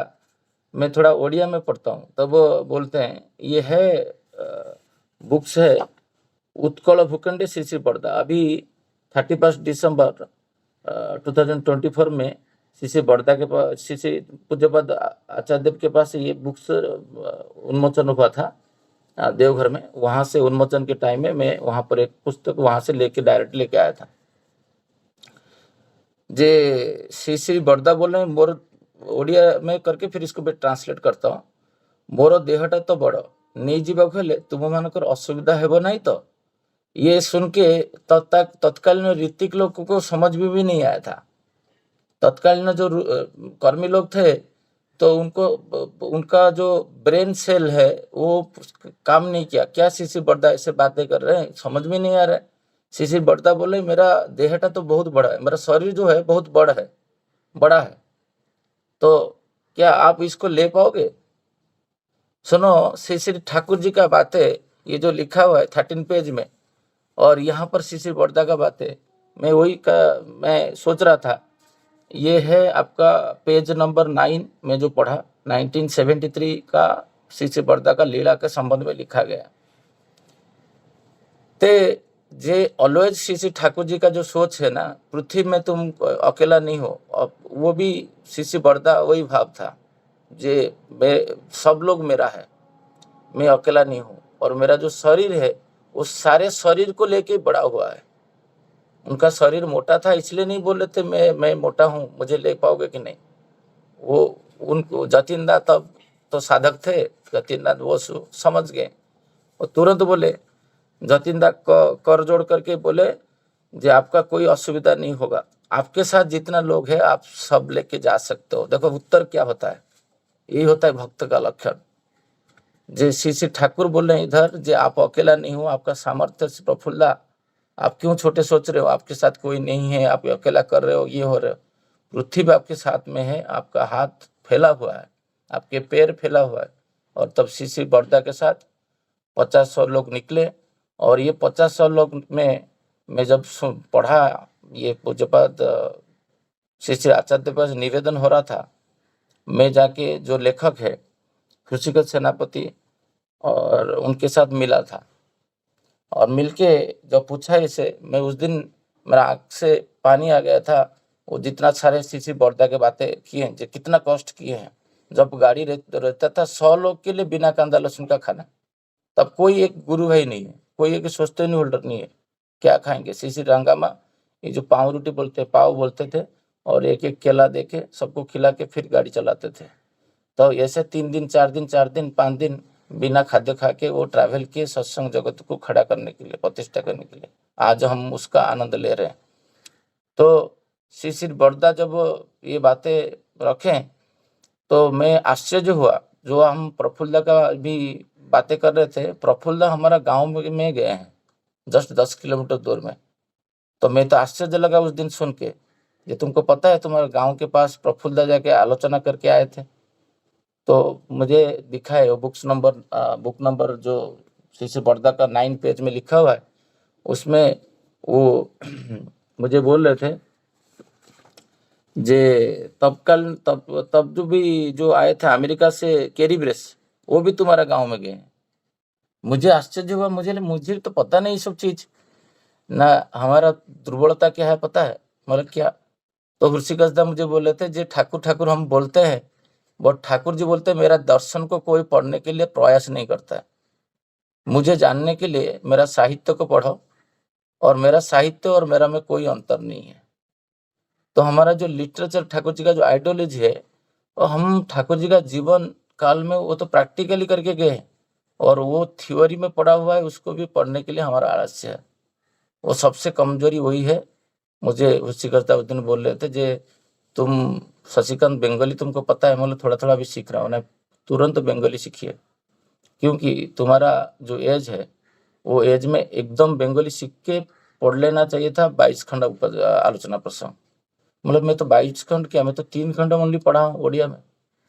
मैं थोड़ा ओडिया में पढ़ता हूँ, तब वो बोलते हैं ये है बुक्स है उत्कल भूखंडे श्री श्री बर्दा। अभी 31 दिसंबर 2024 में श्री श्री बर्दा के पास, श्री श्री पूज्यपाद आचार्य देव के पास ये बुक्स उन्मोचन हुआ था देवघर में। वहां से उन्मोचन के टाइम में मैं वहां पर एक पुस्तक वहां से लेके डायरेक्ट लेके आया था। जे श्री श्री बर्दा बोल रहे हैं, मोर ओडिया में करके फिर इसको मैं ट्रांसलेट करता हूँ। मोर देहटा तो बड़ नहीं जीवाक हेले तुम मानकर असुविधा हेबो नहीं तो। ये सुन के तत्कालीन ऋतिक लोग को समझ में भी नहीं आया था। तत्कालीन जो कर्मी लोग थे तो उनको उनका जो ब्रेन सेल है वो काम नहीं किया। क्या शिशिर बर्दा ऐसे बातें कर रहे हैं, समझ में नहीं आ रहा है। शिशिर बर्दा बोले मेरा देहटा तो बहुत बड़ा है, मेरा शरीर जो है बहुत बड़ा है, तो क्या आप इसको ले पाओगे। सुनो, श्री श्री ठाकुर जी का बातें ये जो लिखा हुआ है 13 पेज में, और यहाँ पर शिशिर बर्दा का बातें मैं सोच रहा था, ये है आपका पेज नंबर 9 में जो पढ़ा 1973 का शिशिर बर्दा का लीला के संबंध में लिखा गया। ते जे ऑलवेज शिशिर ठाकुर जी का जो सोच है ना, पृथ्वी में तुम अकेला नहीं हो, वो भी शिशिर बर्दा वही भाव था, जे सब लोग मेरा है, मैं अकेला नहीं हूँ, और मेरा जो शरीर है वो सारे शरीर को लेके बड़ा हुआ है। उनका शरीर मोटा था इसलिए नहीं बोल रहे थे मैं मोटा हूँ, मुझे ले पाओगे कि नहीं। वो उनको जतिनदा तब तो साधक थे, जतिनदा वो समझ गए, वो तुरंत बोले, जतिनदा कर जोड़ करके बोले जे आपका कोई असुविधा नहीं होगा, आपके साथ जितना लोग है आप सब लेके जा सकते हो। देखो उत्तर क्या होता है, यही होता है भक्त का लक्षण। जे श्री ठाकुर बोल रहे हैं इधर, जे आप अकेला नहीं हो, आपका सामर्थ्य से प्रफुल्ला, आप क्यों छोटे सोच रहे हो, आपके साथ कोई नहीं है, आप अकेला कर रहे हो, ये हो रहे हो। पृथ्वी आपके साथ में है, आपका हाथ फैला हुआ है, आपके पैर फैला हुआ है। और तब श्री बर्दा के साथ 50-100 लोग निकले, और ये 50-100 लोग में मैं जब पढ़ा ये पूज्यपाद श्री आचार्य के पास निवेदन हो रहा था, मैं जाके जो लेखक है ऋषिकेश सेनापति और उनके साथ मिला था, और मिलके जब पूछा इसे, मैं उस दिन मेरा आँख से पानी आ गया था। वो जितना सारे श्री बर्दा के बातें किए हैं, जो कितना कष्ट किए हैं। जब गाड़ी रहता था 100 लोग के लिए बिना कांदा लहसुन का खाना, तब कोई एक गुरु भाई नहीं है, कोई एक सोस्टेन होल्डर नहीं है, क्या खाएंगे। श्री रंगामा ये जो पाव रोटी पाव बोलते थे, और एक एक केला देके सबको खिला के फिर गाड़ी चलाते थे। तो ऐसे 3 दिन 4 दिन 4 दिन 5 दिन बिना खाद्य खा के वो ट्रैवल किए सत्संग जगत को खड़ा करने के लिए, प्रतिष्ठा करने के लिए। आज हम उसका आनंद ले रहे हैं। तो श्री बर्दा जब ये बातें रखें तो मैं आश्चर्य हुआ। जो हम प्रफुल्ला का भी बातें कर रहे थे, प्रफुल्ला हमारा गांव में गए हैं जस्ट 10 किलोमीटर दूर में। तो मैं तो आश्चर्य लगा उस दिन सुन के, ये तुमको पता है तुम्हारे गांव के पास प्रफुल्ला जाके आलोचना करके आए थे। तो मुझे दिखा है वो बुक नंबर जो श्री बर्दा का 9 पेज में लिखा हुआ है, उसमें वो मुझे बोल रहे थे जे तब जो भी जो आए थे अमेरिका से कैरिब्रेस, वो भी तुम्हारा गांव में गए हैं। मुझे आश्चर्य हुआ, मुझे तो पता नहीं सब चीज ना। हमारा दुर्बलता क्या है पता है, मतलब क्या। तो ऋषिकेश दा मुझे बोले थे जे ठाकुर ठाकुर हम बोलते हैं, वो ठाकुर जी बोलते हैं मेरा दर्शन को कोई पढ़ने के लिए प्रयास नहीं करता है। मुझे जानने के लिए मेरा साहित्य को पढ़ो, और मेरा साहित्य और मेरा में कोई अंतर नहीं है। तो हमारा जो लिटरेचर ठाकुर जी का जो आइडियोलॉजी है, और हम ठाकुर जी का जीवन काल में वो तो प्रैक्टिकली करके गए हैं, और वो थ्योरी में पढ़ा हुआ है उसको भी पढ़ने के लिए हमारा आलस्य है। वो सबसे कमजोरी वही है। मुझे ऋषिकेश उस दिन बोल रहे थे जे तुम शशिकांत बंगाली तुमको पता है, मतलब थोड़ा थोड़ा भी सीख रहा हूँ ना, तुरंत बंगाली सीखिए, क्योंकि तुम्हारा जो एज है वो एज में एकदम बंगाली सीख के पढ़ लेना चाहिए था 22 खंड आलोचना प्रसंग। मतलब मैं तो 22 खंड क्या, मैं तो 3 खंड ओनली पढ़ा हूँ ओडिया में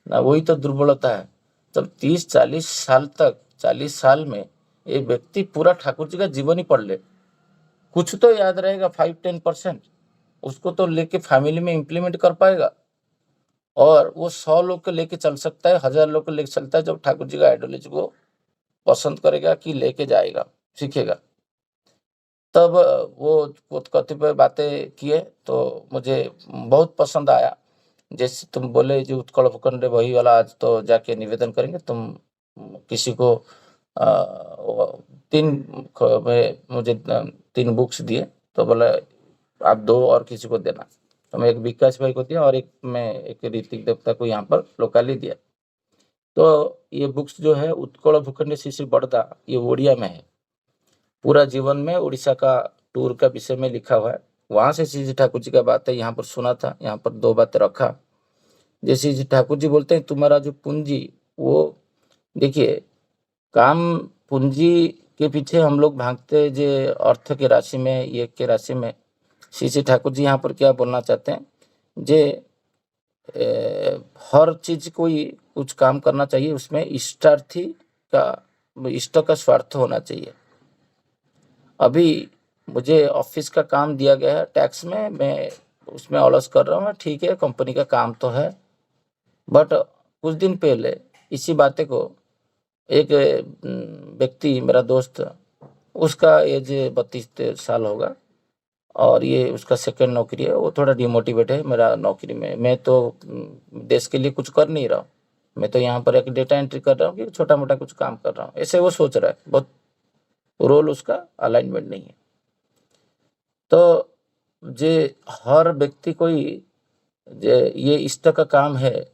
ना। वही तो दुर्बलता है। तब 30-40 साल तक, 40 साल में एक व्यक्ति पूरा ठाकुर जी का जीवन ही पढ़ ले, कुछ तो याद रहेगा 5-10%, उसको तो लेके फैमिली में इम्प्लीमेंट कर पाएगा। और वो 100 लोग को लेके चल सकता है, 1000 लोग को लेके चलता है, जब ठाकुर जी का आइडियोलॉजी को पसंद करेगा कि लेके जाएगा, सीखेगा। तब वो कतिपय बातें किए तो मुझे बहुत पसंद आया। जैसे तुम बोले जो उत्कल भूखंड वही वाला, आज तो जाके निवेदन करेंगे, तुम किसी को तीन मुझे 3 बुक्स दिए, तो बोला आप 2 और किसी को देना। तो मैं एक विकास भाई को दिया और एक मैं एक ऋतिक देवता को यहाँ पर लोकली दिया। तो ये बुक्स जो है उत्कल भूखंड शिशि बड़दा, ये ओडिया में है। पूरा जीवन में उड़ीसा का टूर का विषय में लिखा हुआ है। वहां से श्री ठाकुर जी का बात है, यहाँ पर सुना था, यहाँ पर 2 बातें रखा। जैसे जी ठाकुर जी बोलते हैं तुम्हारा जो पूंजी, वो देखिए काम पूंजी के पीछे हम लोग भागते जे अर्थ के राशि में, ये के राशि में। श्री ठाकुर जी यहाँ पर क्या बोलना चाहते हैं, जे हर चीज कोई कुछ काम करना चाहिए, उसमें इष्टार्थी का, इष्ट का स्वार्थ होना चाहिए। अभी मुझे ऑफिस का काम दिया गया है टैक्स में, मैं उसमें ऑलस कर रहा हूँ, ठीक है कंपनी का काम तो है। बट कुछ दिन पहले इसी बातें को एक व्यक्ति, मेरा दोस्त, उसका एज 32 साल होगा और ये उसका सेकंड नौकरी है। वो थोड़ा डिमोटिवेट है मेरा नौकरी में। मैं तो देश के लिए कुछ कर नहीं रहा हूँ, मैं तो यहाँ पर एक डेटा एंट्री कर रहा हूँ कि छोटा मोटा कुछ काम कर रहा हूँ, ऐसे वो सोच रहा है। बहुत रोल उसका अलाइनमेंट नहीं है। तो जे हर व्यक्ति कोई जे ये इष्ट का काम है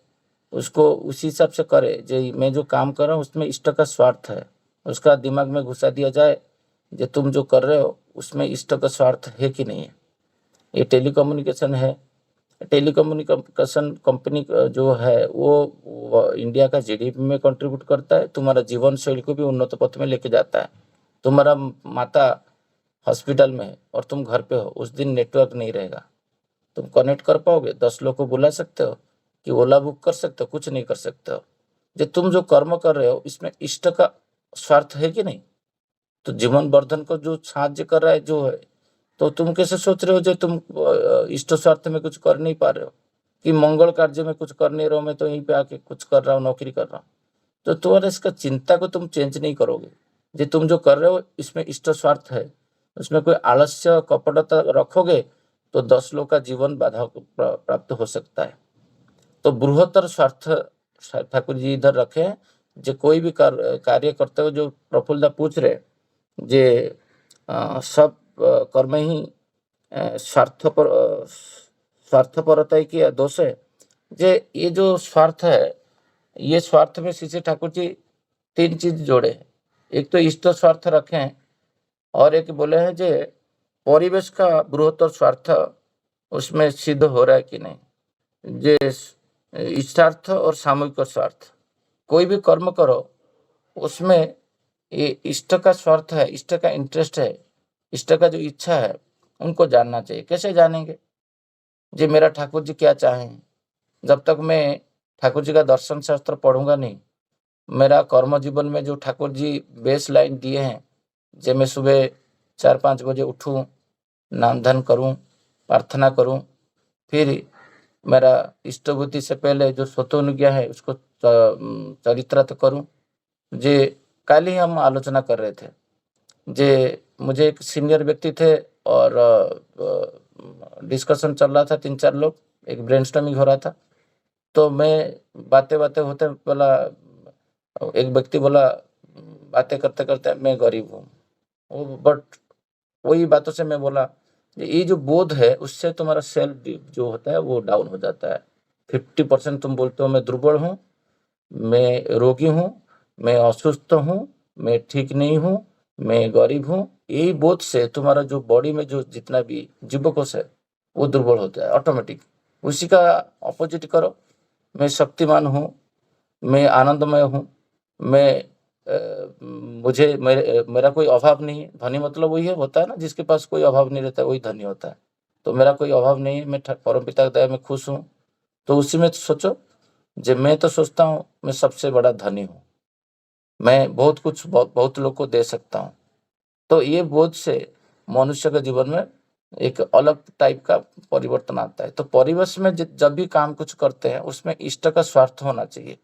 उसको उसी हिसाब से करे। जे मैं जो काम कर रहा हूँ उसमें इष्ट का स्वार्थ है, उसका दिमाग में घुसा दिया जाए जे तुम जो कर रहे हो उसमें इष्ट का स्वार्थ है कि नहीं है। ये टेलीकम्युनिकेशन है, टेलीकम्युनिकेशन कंपनी जो है वो इंडिया का जीडीपी में कंट्रीब्यूट करता है, तुम्हारा जीवन शैली को भी उन्नत पथ में लेके जाता है। तुम्हारा माता हॉस्पिटल में है और तुम घर पे हो, उस दिन नेटवर्क नहीं रहेगा, तुम कनेक्ट कर पाओगे? 10 लोग को बुला सकते हो कि ओला बुक कर सकते हो? कुछ नहीं कर सकते हो। जो तुम जो कर्म कर रहे हो इसमें इष्ट का स्वार्थ है कि नहीं? तो जीवन वर्धन को जो साहाଯ୍य कर रहा है जो है, तो तुम कैसे सोच रहे हो जो तुम इष्ट स्वार्थ में कुछ कर नहीं पा रहे हो, कि मंगल कार्य में कुछ कर नहीं रहे हो, मैं तो यहीं पे आके कुछ कर रहा हूँ, नौकरी कर रहा हूँ। तो तुम्हारा इसका चिंता को तुम चेंज नहीं करोगे। जो तुम जो कर रहे हो इसमें इष्ट स्वार्थ है, उसमें कोई आलस्य कपटता रखोगे तो 10 लोग का जीवन बाधा प्राप्त हो सकता है। तो बृहत्तर स्वार्थ ठाकुर जी इधर रखे। जो कोई भी कार्य करते हो, जो प्रफुल्लदा पूछ रहे जे सब कर्म ही स्वार्थपरता की दोष है। जे ये जो स्वार्थ है, ये स्वार्थ में श्री ठाकुर जी 3 चीज जोड़े। एक तो इष्ट स्वार्थ रखे हैं और एक बोले हैं जे परिवेश का बृहत्तर स्वार्थ उसमें सिद्ध हो रहा है कि नहीं। जे इष्टार्थ और सामूहिक स्वार्थ, कोई भी कर्म करो उसमें ये इष्ट का स्वार्थ है, इष्ट का इंटरेस्ट है, इष्ट का जो इच्छा है, उनको जानना चाहिए। कैसे जानेंगे जी मेरा ठाकुर जी क्या चाहें? जब तक मैं ठाकुर जी का दर्शन शास्त्र पढ़ूंगा नहीं, मेरा कर्म जीवन में जो ठाकुर जी बेस लाइन दिए हैं, जब मैं सुबह 4-5 बजे उठूं, नाम धन करूं, प्रार्थना करूं, फिर मेरा इष्टभूति से पहले जो स्वतोनुज्ञा है उसको चरित्रत करूं। जे कल ही हम आलोचना कर रहे थे, जे मुझे एक सीनियर व्यक्ति थे और डिस्कशन चल रहा था, 3-4 लोग, एक ब्रेनस्टॉर्मिंग हो रहा था। तो मैं बातें होते बोला, एक व्यक्ति बोला बातें करते करते मैं गरीब हूँ। बट वही बातों से मैं बोला ये जो बोध है उससे तुम्हारा सेल्फ जो होता है वो डाउन हो जाता है। 50% तुम बोलते हो मैं दुर्बल हूँ, मैं रोगी हूँ, मैं असुस्थ हूँ, मैं ठीक नहीं हूँ, मैं गरीब हूँ। यही बोध से तुम्हारा जो बॉडी में जो जितना भी जीवकोश है वो दुर्बल होता है ऑटोमेटिक। उसी का ऑपोजिट करो, मैं शक्तिमान हूँ, मैं आनंदमय हूँ, मैं मुझे मेरा कोई अभाव नहीं है। धनी मतलब वही है, होता है ना जिसके पास कोई अभाव नहीं रहता है, वही धनी होता है। तो मेरा कोई अभाव नहीं है, मैं परमपिता की दया में खुश हूँ। तो उसी में सोचो, जो मैं तो सोचता हूँ मैं सबसे बड़ा धनी हूँ, मैं बहुत कुछ बहुत लोग को दे सकता हूँ। तो ये बोझ से मनुष्य के जीवन में एक अलग टाइप का परिवर्तन आता है। तो परिवेश में जब भी काम कुछ करते हैं उसमें इष्ट का स्वार्थ होना चाहिए।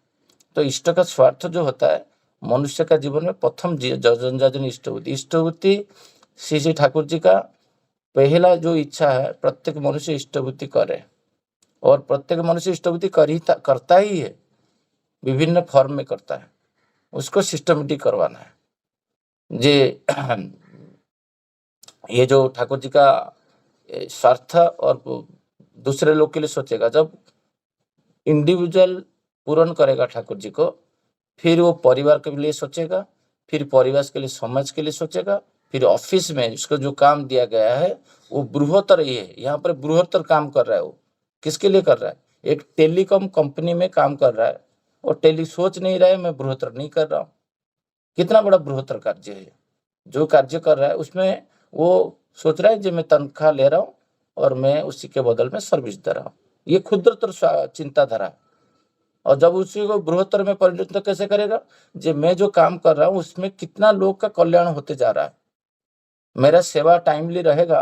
तो इष्ट का स्वार्थ जो होता है मनुष्य का जीवन में प्रथम जन इष्टवृत्ति श्री श्री ठाकुर जी का पहला जो इच्छा है, प्रत्येक मनुष्य इष्टवृत्ति करे, और प्रत्येक मनुष्य इष्टवृत्ति करता ही है, विभिन्न फॉर्म में करता है। उसको सिस्टमेटिक करवाना है। ये जो ठाकुर जी का स्वार्थ और दूसरे लोग के लिए सोचेगा, जब इंडिविजुअल पूर्ण करेगा ठाकुर जी को, फिर वो परिवार के लिए सोचेगा, फिर परिवार के लिए, समाज के लिए सोचेगा, फिर ऑफिस में उसको जो काम दिया गया है वो बृहत्तर ही है। यहाँ पर बृहत्तर काम कर रहा है। वो किसके लिए कर रहा है? एक टेलीकॉम कंपनी में काम कर रहा है, और सोच नहीं रहा है मैं बृहत्तर नहीं कर रहा हूँ। कितना बड़ा बृहत्तर कार्य है जो कार्य कर रहा है, उसमें वो सोच रहा है जो मैं तनख्वाह ले रहा हूँ और मैं उसी के बदल में सर्विस दे रहा हूँ। ये क्षुद्रतर चिंताधारा है। और जब उसी को बृहत्तर में परिणत कैसे करेगा? जो मैं जो काम कर रहा हूँ उसमें कितना लोग का कल्याण होते जा रहा है। मेरा सेवा टाइमली रहेगा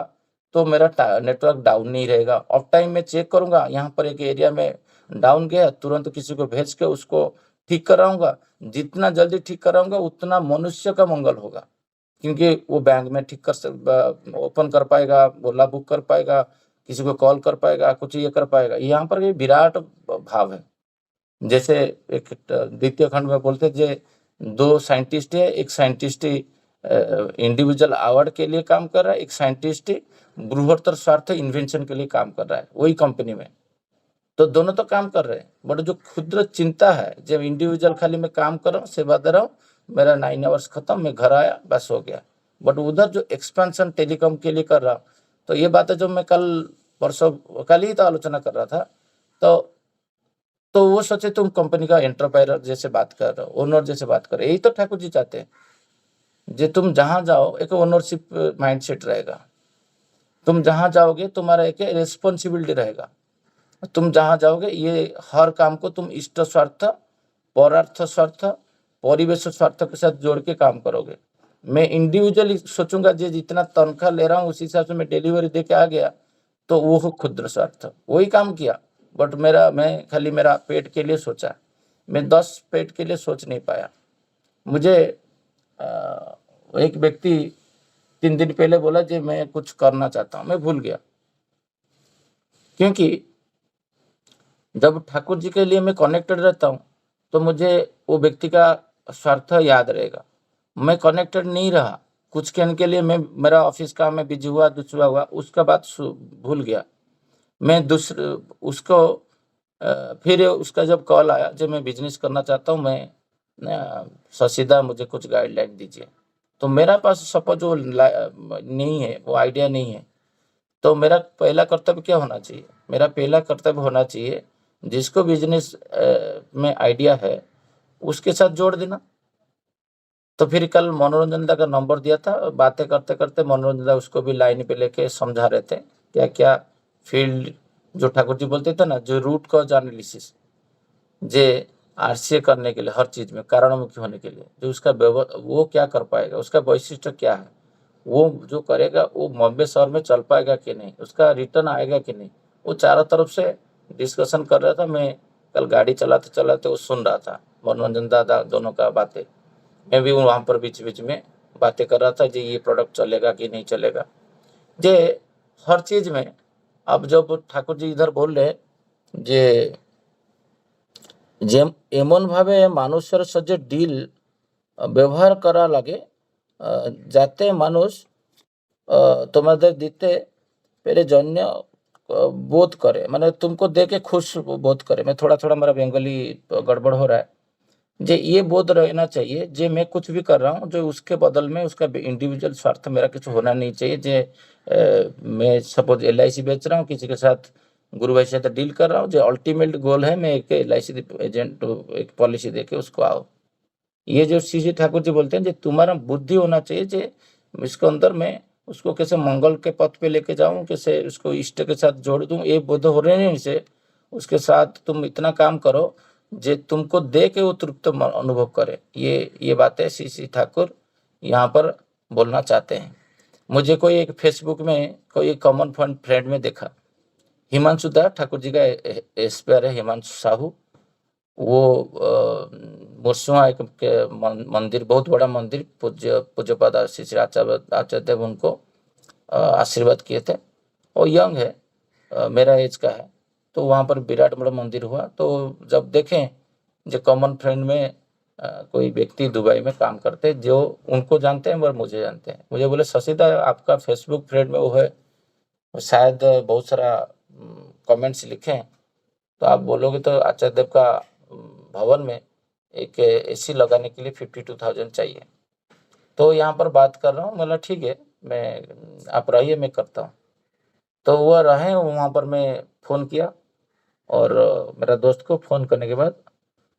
तो मेरा नेटवर्क डाउन नहीं रहेगा। ऑफ टाइम में चेक करूंगा, यहाँ पर एक एरिया में डाउन गया, तुरंत किसी को भेज के उसको ठीक कराऊंगा। जितना जल्दी ठीक कराऊंगा उतना मनुष्य का मंगल होगा, क्योंकि वो बैंक में ठीक कर ओपन कर पाएगा, ओला बुक कर पाएगा, किसी को कॉल कर पाएगा, कुछ ये कर पाएगा। यहाँ पर ये विराट भाव है। जैसे एक द्वितीय खंड में बोलते जे 2 साइंटिस्ट है, एक साइंटिस्ट इंडिविजुअल अवार्ड के लिए काम कर रहा है, एक साइंटिस्ट बृहत्तर स्वार्थ इन्वेंशन के लिए काम कर रहा है वही कंपनी में। तो दोनों तो काम कर रहे हैं, बट जो क्षुद्र चिंता है, जब इंडिविजुअल खाली मैं काम कर रहा हूँ, सेवा दे रहा हूँ, मेरा 9 आवर्स खत्म, मैं घर आया, बस हो गया। बट उधर जो एक्सपेंशन टेलीकॉम के लिए कर रहा हूँ, तो ये बात है जो मैं कल ही तो आलोचना कर रहा था। तो वो सोचे तुम कंपनी का एंटरप्राइजर जैसे बात कर रहे हो, ओनर जैसे बात कर रहे हो। यही तो ठाकुर जी चाहते हैं, जो तुम जहां जाओ एक ओनरशिप माइंडसेट रहेगा। तुम जहां जाओगे तुम्हारा एक रेस्पॉन्सिबिलिटी रहेगा। तुम जहां जाओगे ये हर काम को तुम इष्ट स्वार्थ, परार्थ स्वार्थ, परिवेश स्वार्थ के साथ जोड़ के काम करोगे। मैं इंडिविजुअली सोचूंगा जो जितना तनख्वाह ले रहा हूँ उसी हिसाब से मैं डिलीवरी दे के आ गया, तो वो क्षुद्र स्वार्थ, वही काम किया। बट मैं खाली मेरा पेट के लिए सोचा, मैं 10 पेट के लिए सोच नहीं पाया। मुझे एक व्यक्ति 3 दिन पहले बोला जी मैं कुछ करना चाहता हूँ, मैं भूल गया। क्योंकि जब ठाकुर जी के लिए मैं कनेक्टेड रहता हूँ तो मुझे वो व्यक्ति का स्वार्थ याद रहेगा। मैं कनेक्टेड नहीं रहा, कुछ कहने के लिए मेरा ऑफिस काम में बिजी हुआ, दूसरा हुआ, उसका बात भूल गया। मैं उसको फिर उसका जब कॉल आया, जब मैं बिजनेस करना चाहता हूँ, मैं सीधा मुझे कुछ गाइडलाइन दीजिए। तो मेरा पास सपोज वो नहीं है, वो आइडिया नहीं है। तो मेरा पहला कर्तव्य क्या होना चाहिए? मेरा पहला कर्तव्य होना चाहिए जिसको बिजनेस में आइडिया है उसके साथ जोड़ देना। तो फिर कल मनोरंजन दा का नंबर दिया था, बातें करते करते मनोरंजन दा उसको भी लाइन पे लेके समझा रहे थे क्या क्या फील्ड, जो ठाकुर जी बोलते थे ना, जो रूट कॉज एनालिसिस, जे आरसीए करने के लिए हर चीज में कारणमुखी होने के लिए, जो उसका वो क्या कर पाएगा, उसका वैशिष्ट्य क्या है, वो जो करेगा वो बॉम्बे शहर में चल पाएगा कि नहीं, उसका रिटर्न आएगा कि नहीं, वो चारों तरफ से डिस्कशन कर रहा था। मैं कल गाड़ी चलाते चलाते वो सुन रहा था, मनोरंजन दादा दोनों का बातें। मैं भी वहाँ पर बीच बीच में बातें कर रहा था जी ये प्रोडक्ट चलेगा कि नहीं चलेगा। जे हर चीज में अब जब ठाकुर जी इधर बोल रहे যে এমন ভাবে মানুষের সাথে ডিল ব্যবহার করা লাগে যাতে মানুষ তোমাদের দিতে পেরে জন্য बोध करे, माने तुमको दे के खुश बोध करे। मैं थोड़ा मेरा बंगाली गड़बड़ हो रहा है। जे ये बोध रहना चाहिए जे मैं कुछ भी कर रहा हूँ जो उसके बदल में उसका इंडिविजुअल स्वार्थ मेरा कुछ होना नहीं चाहिए। जे मैं सपोज LIC बेच रहा हूँ, किसी के साथ गुरु भाई से डील कर रहा हूँ, जो अल्टीमेट गोल है मैं एक LIC एजेंट एक पॉलिसी देके उसको आओ, ये जो सीसी ठाकुर जी बोलते हैं जो तुम्हारा बुद्धि होना चाहिए जे इसके अंदर में उसको कैसे मंगल के पथ पे लेके जाऊं, कैसे उसको इष्ट के साथ जोड़ दूं, ये बोध हो रहे नहीं से उसके साथ तुम इतना काम करो जे तुमको दे के वो तृप्त अनुभव करे। ये बातें सीसी ठाकुर यहाँ पर बोलना चाहते हैं। मुझे कोई एक फेसबुक में कोई कॉमन फ्रेंड में देखा, हिमांशु दास ठाकुर जी का एस्पायर है हिमांशु साहू। वो मुरसुआ एक मंदिर, बहुत बड़ा मंदिर, पूज्यपाद श्री आचार्य देव उनको आशीर्वाद किए थे। और यंग है, मेरा एज का है, तो वहाँ पर विराट बड़ा मंदिर हुआ। तो जब देखें जो कॉमन फ्रेंड में कोई व्यक्ति दुबई में काम करते जो उनको जानते हैं और मुझे जानते हैं, मुझे बोले शशिदा आपका फेसबुक फ्रेंड में वो है, शायद बहुत सारा कमेंट्स लिखे हैं, तो आप बोलोगे तो आचार्य देव का भवन में एक एसी लगाने के लिए 52,000 चाहिए। तो यहाँ पर बात कर रहा हूँ, बोला ठीक है, मैं आप रहिए, मैं करता हूँ। तो वह रहे, वहाँ पर मैं फ़ोन किया और मेरा दोस्त को फ़ोन करने के बाद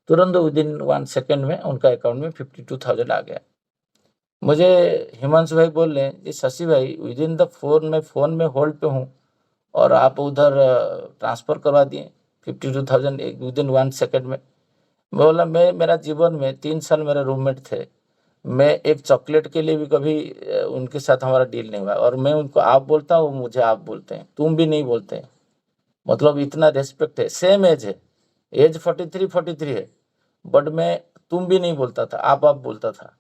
तुरंत विदिन 1 सेकेंड में उनका अकाउंट में 52,000 आ गया। मुझे हिमांशु भाई बोल रहे हैं, जी शशि भाई विदिन द फ़ोन में होल्ड पे हूँ और आप उधर ट्रांसफ़र करवा दिए 52,000 विदिन 1 सेकेंड में। बोला मेरा जीवन में 3 साल मेरे रूममेट थे, मैं एक चॉकलेट के लिए भी कभी उनके साथ हमारा डील नहीं हुआ, और मैं उनको आप बोलता हूँ, मुझे आप बोलते हैं, तुम भी नहीं बोलते हैं, मतलब इतना रेस्पेक्ट है। सेम एज है, एज 43 है, बट मैं तुम भी नहीं बोलता था, आप बोलता था।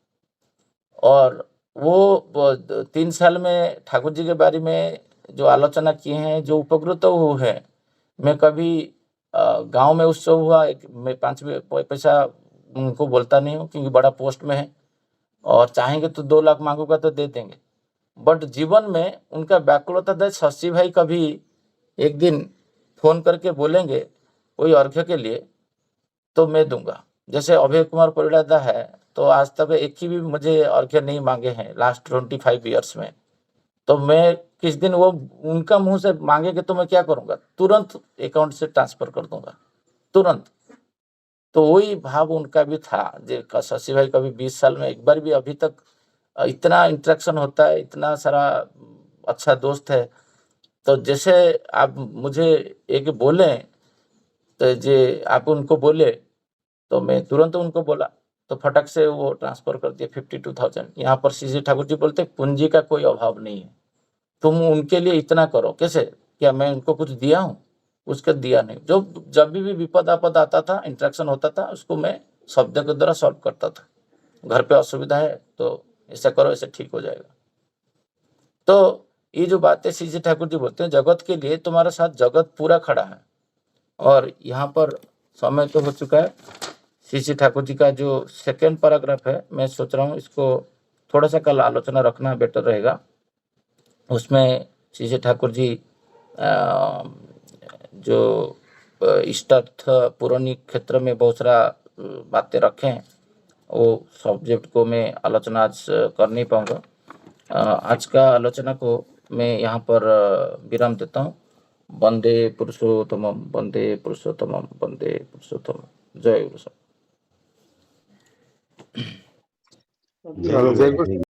और वो 3 साल में ठाकुर जी के बारे में जो आलोचना किए हैं, जो उपकृत हुए हैं, मैं कभी गांव में उत्सव हुआ, मैं 5 पैसा उनको बोलता नहीं हूँ क्योंकि बड़ा पोस्ट में है, और चाहेंगे तो 2 लाख मांगूंगा तो दे देंगे। बट जीवन में उनका व्याकुलता था, शशि भाई कभी एक दिन फ़ोन करके बोलेंगे कोई अर्घ्य के लिए तो मैं दूंगा। जैसे अभय कुमार परिड़ा है, तो आज तक एक ही भी मुझे अर्घ्य नहीं मांगे हैं लास्ट 25 ईयर्स में। तो मैं किस दिन वो उनका मुंह से मांगेंगे तो मैं क्या करूंगा, तुरंत अकाउंट से ट्रांसफर कर दूंगा, तुरंत। तो वही भाव उनका भी था। जो शशि भाई कभी 20 साल में एक बार भी अभी तक इतना इंटरेक्शन होता है, इतना सारा अच्छा दोस्त है, तो जैसे आप मुझे एक बोले तो जे आप उनको बोले तो मैं तुरंत उनको बोला, तो फटक से वो ट्रांसफर कर दिया 52,000। यहाँ पर सीसी ठाकुर जी बोलते पूंजी का कोई अभाव नहीं है, तुम उनके लिए इतना करो। कैसे, क्या मैं उनको कुछ दिया हूँ? उसका दिया नहीं। जो जब भी विपद आपद आता था, इंटरेक्शन होता था, उसको मैं शब्द के द्वारा सॉल्व करता था। घर पे असुविधा है तो ऐसा करो, ऐसे ठीक हो जाएगा। तो ये जो बातें सीसी ठाकुर जी बोलते हैं, जगत के लिए तुम्हारे साथ जगत पूरा खड़ा है। और यहाँ पर समय तो हो चुका है। सीसी ठाकुर जी का जो सेकेंड पैराग्राफ है, मैं सोच रहा हूँ इसको थोड़ा सा कल आलोचना रखना बेटर रहेगा। उसमें सीसी ठाकुर जी जो इष्टार्थ पुरानी क्षेत्र में बहुत सारा बातें रखें, वो सब्जेक्ट को मैं आलोचना आज कर नहीं पाऊँगा। आज का आलोचना को मैं यहाँ पर विराम देता हूँ। वंदे पुरुषोत्तमम, वंदे पुरुषोत्तमम, वंदे पुरुषोत्तमम। जय गुरु साहब। जय गुरु।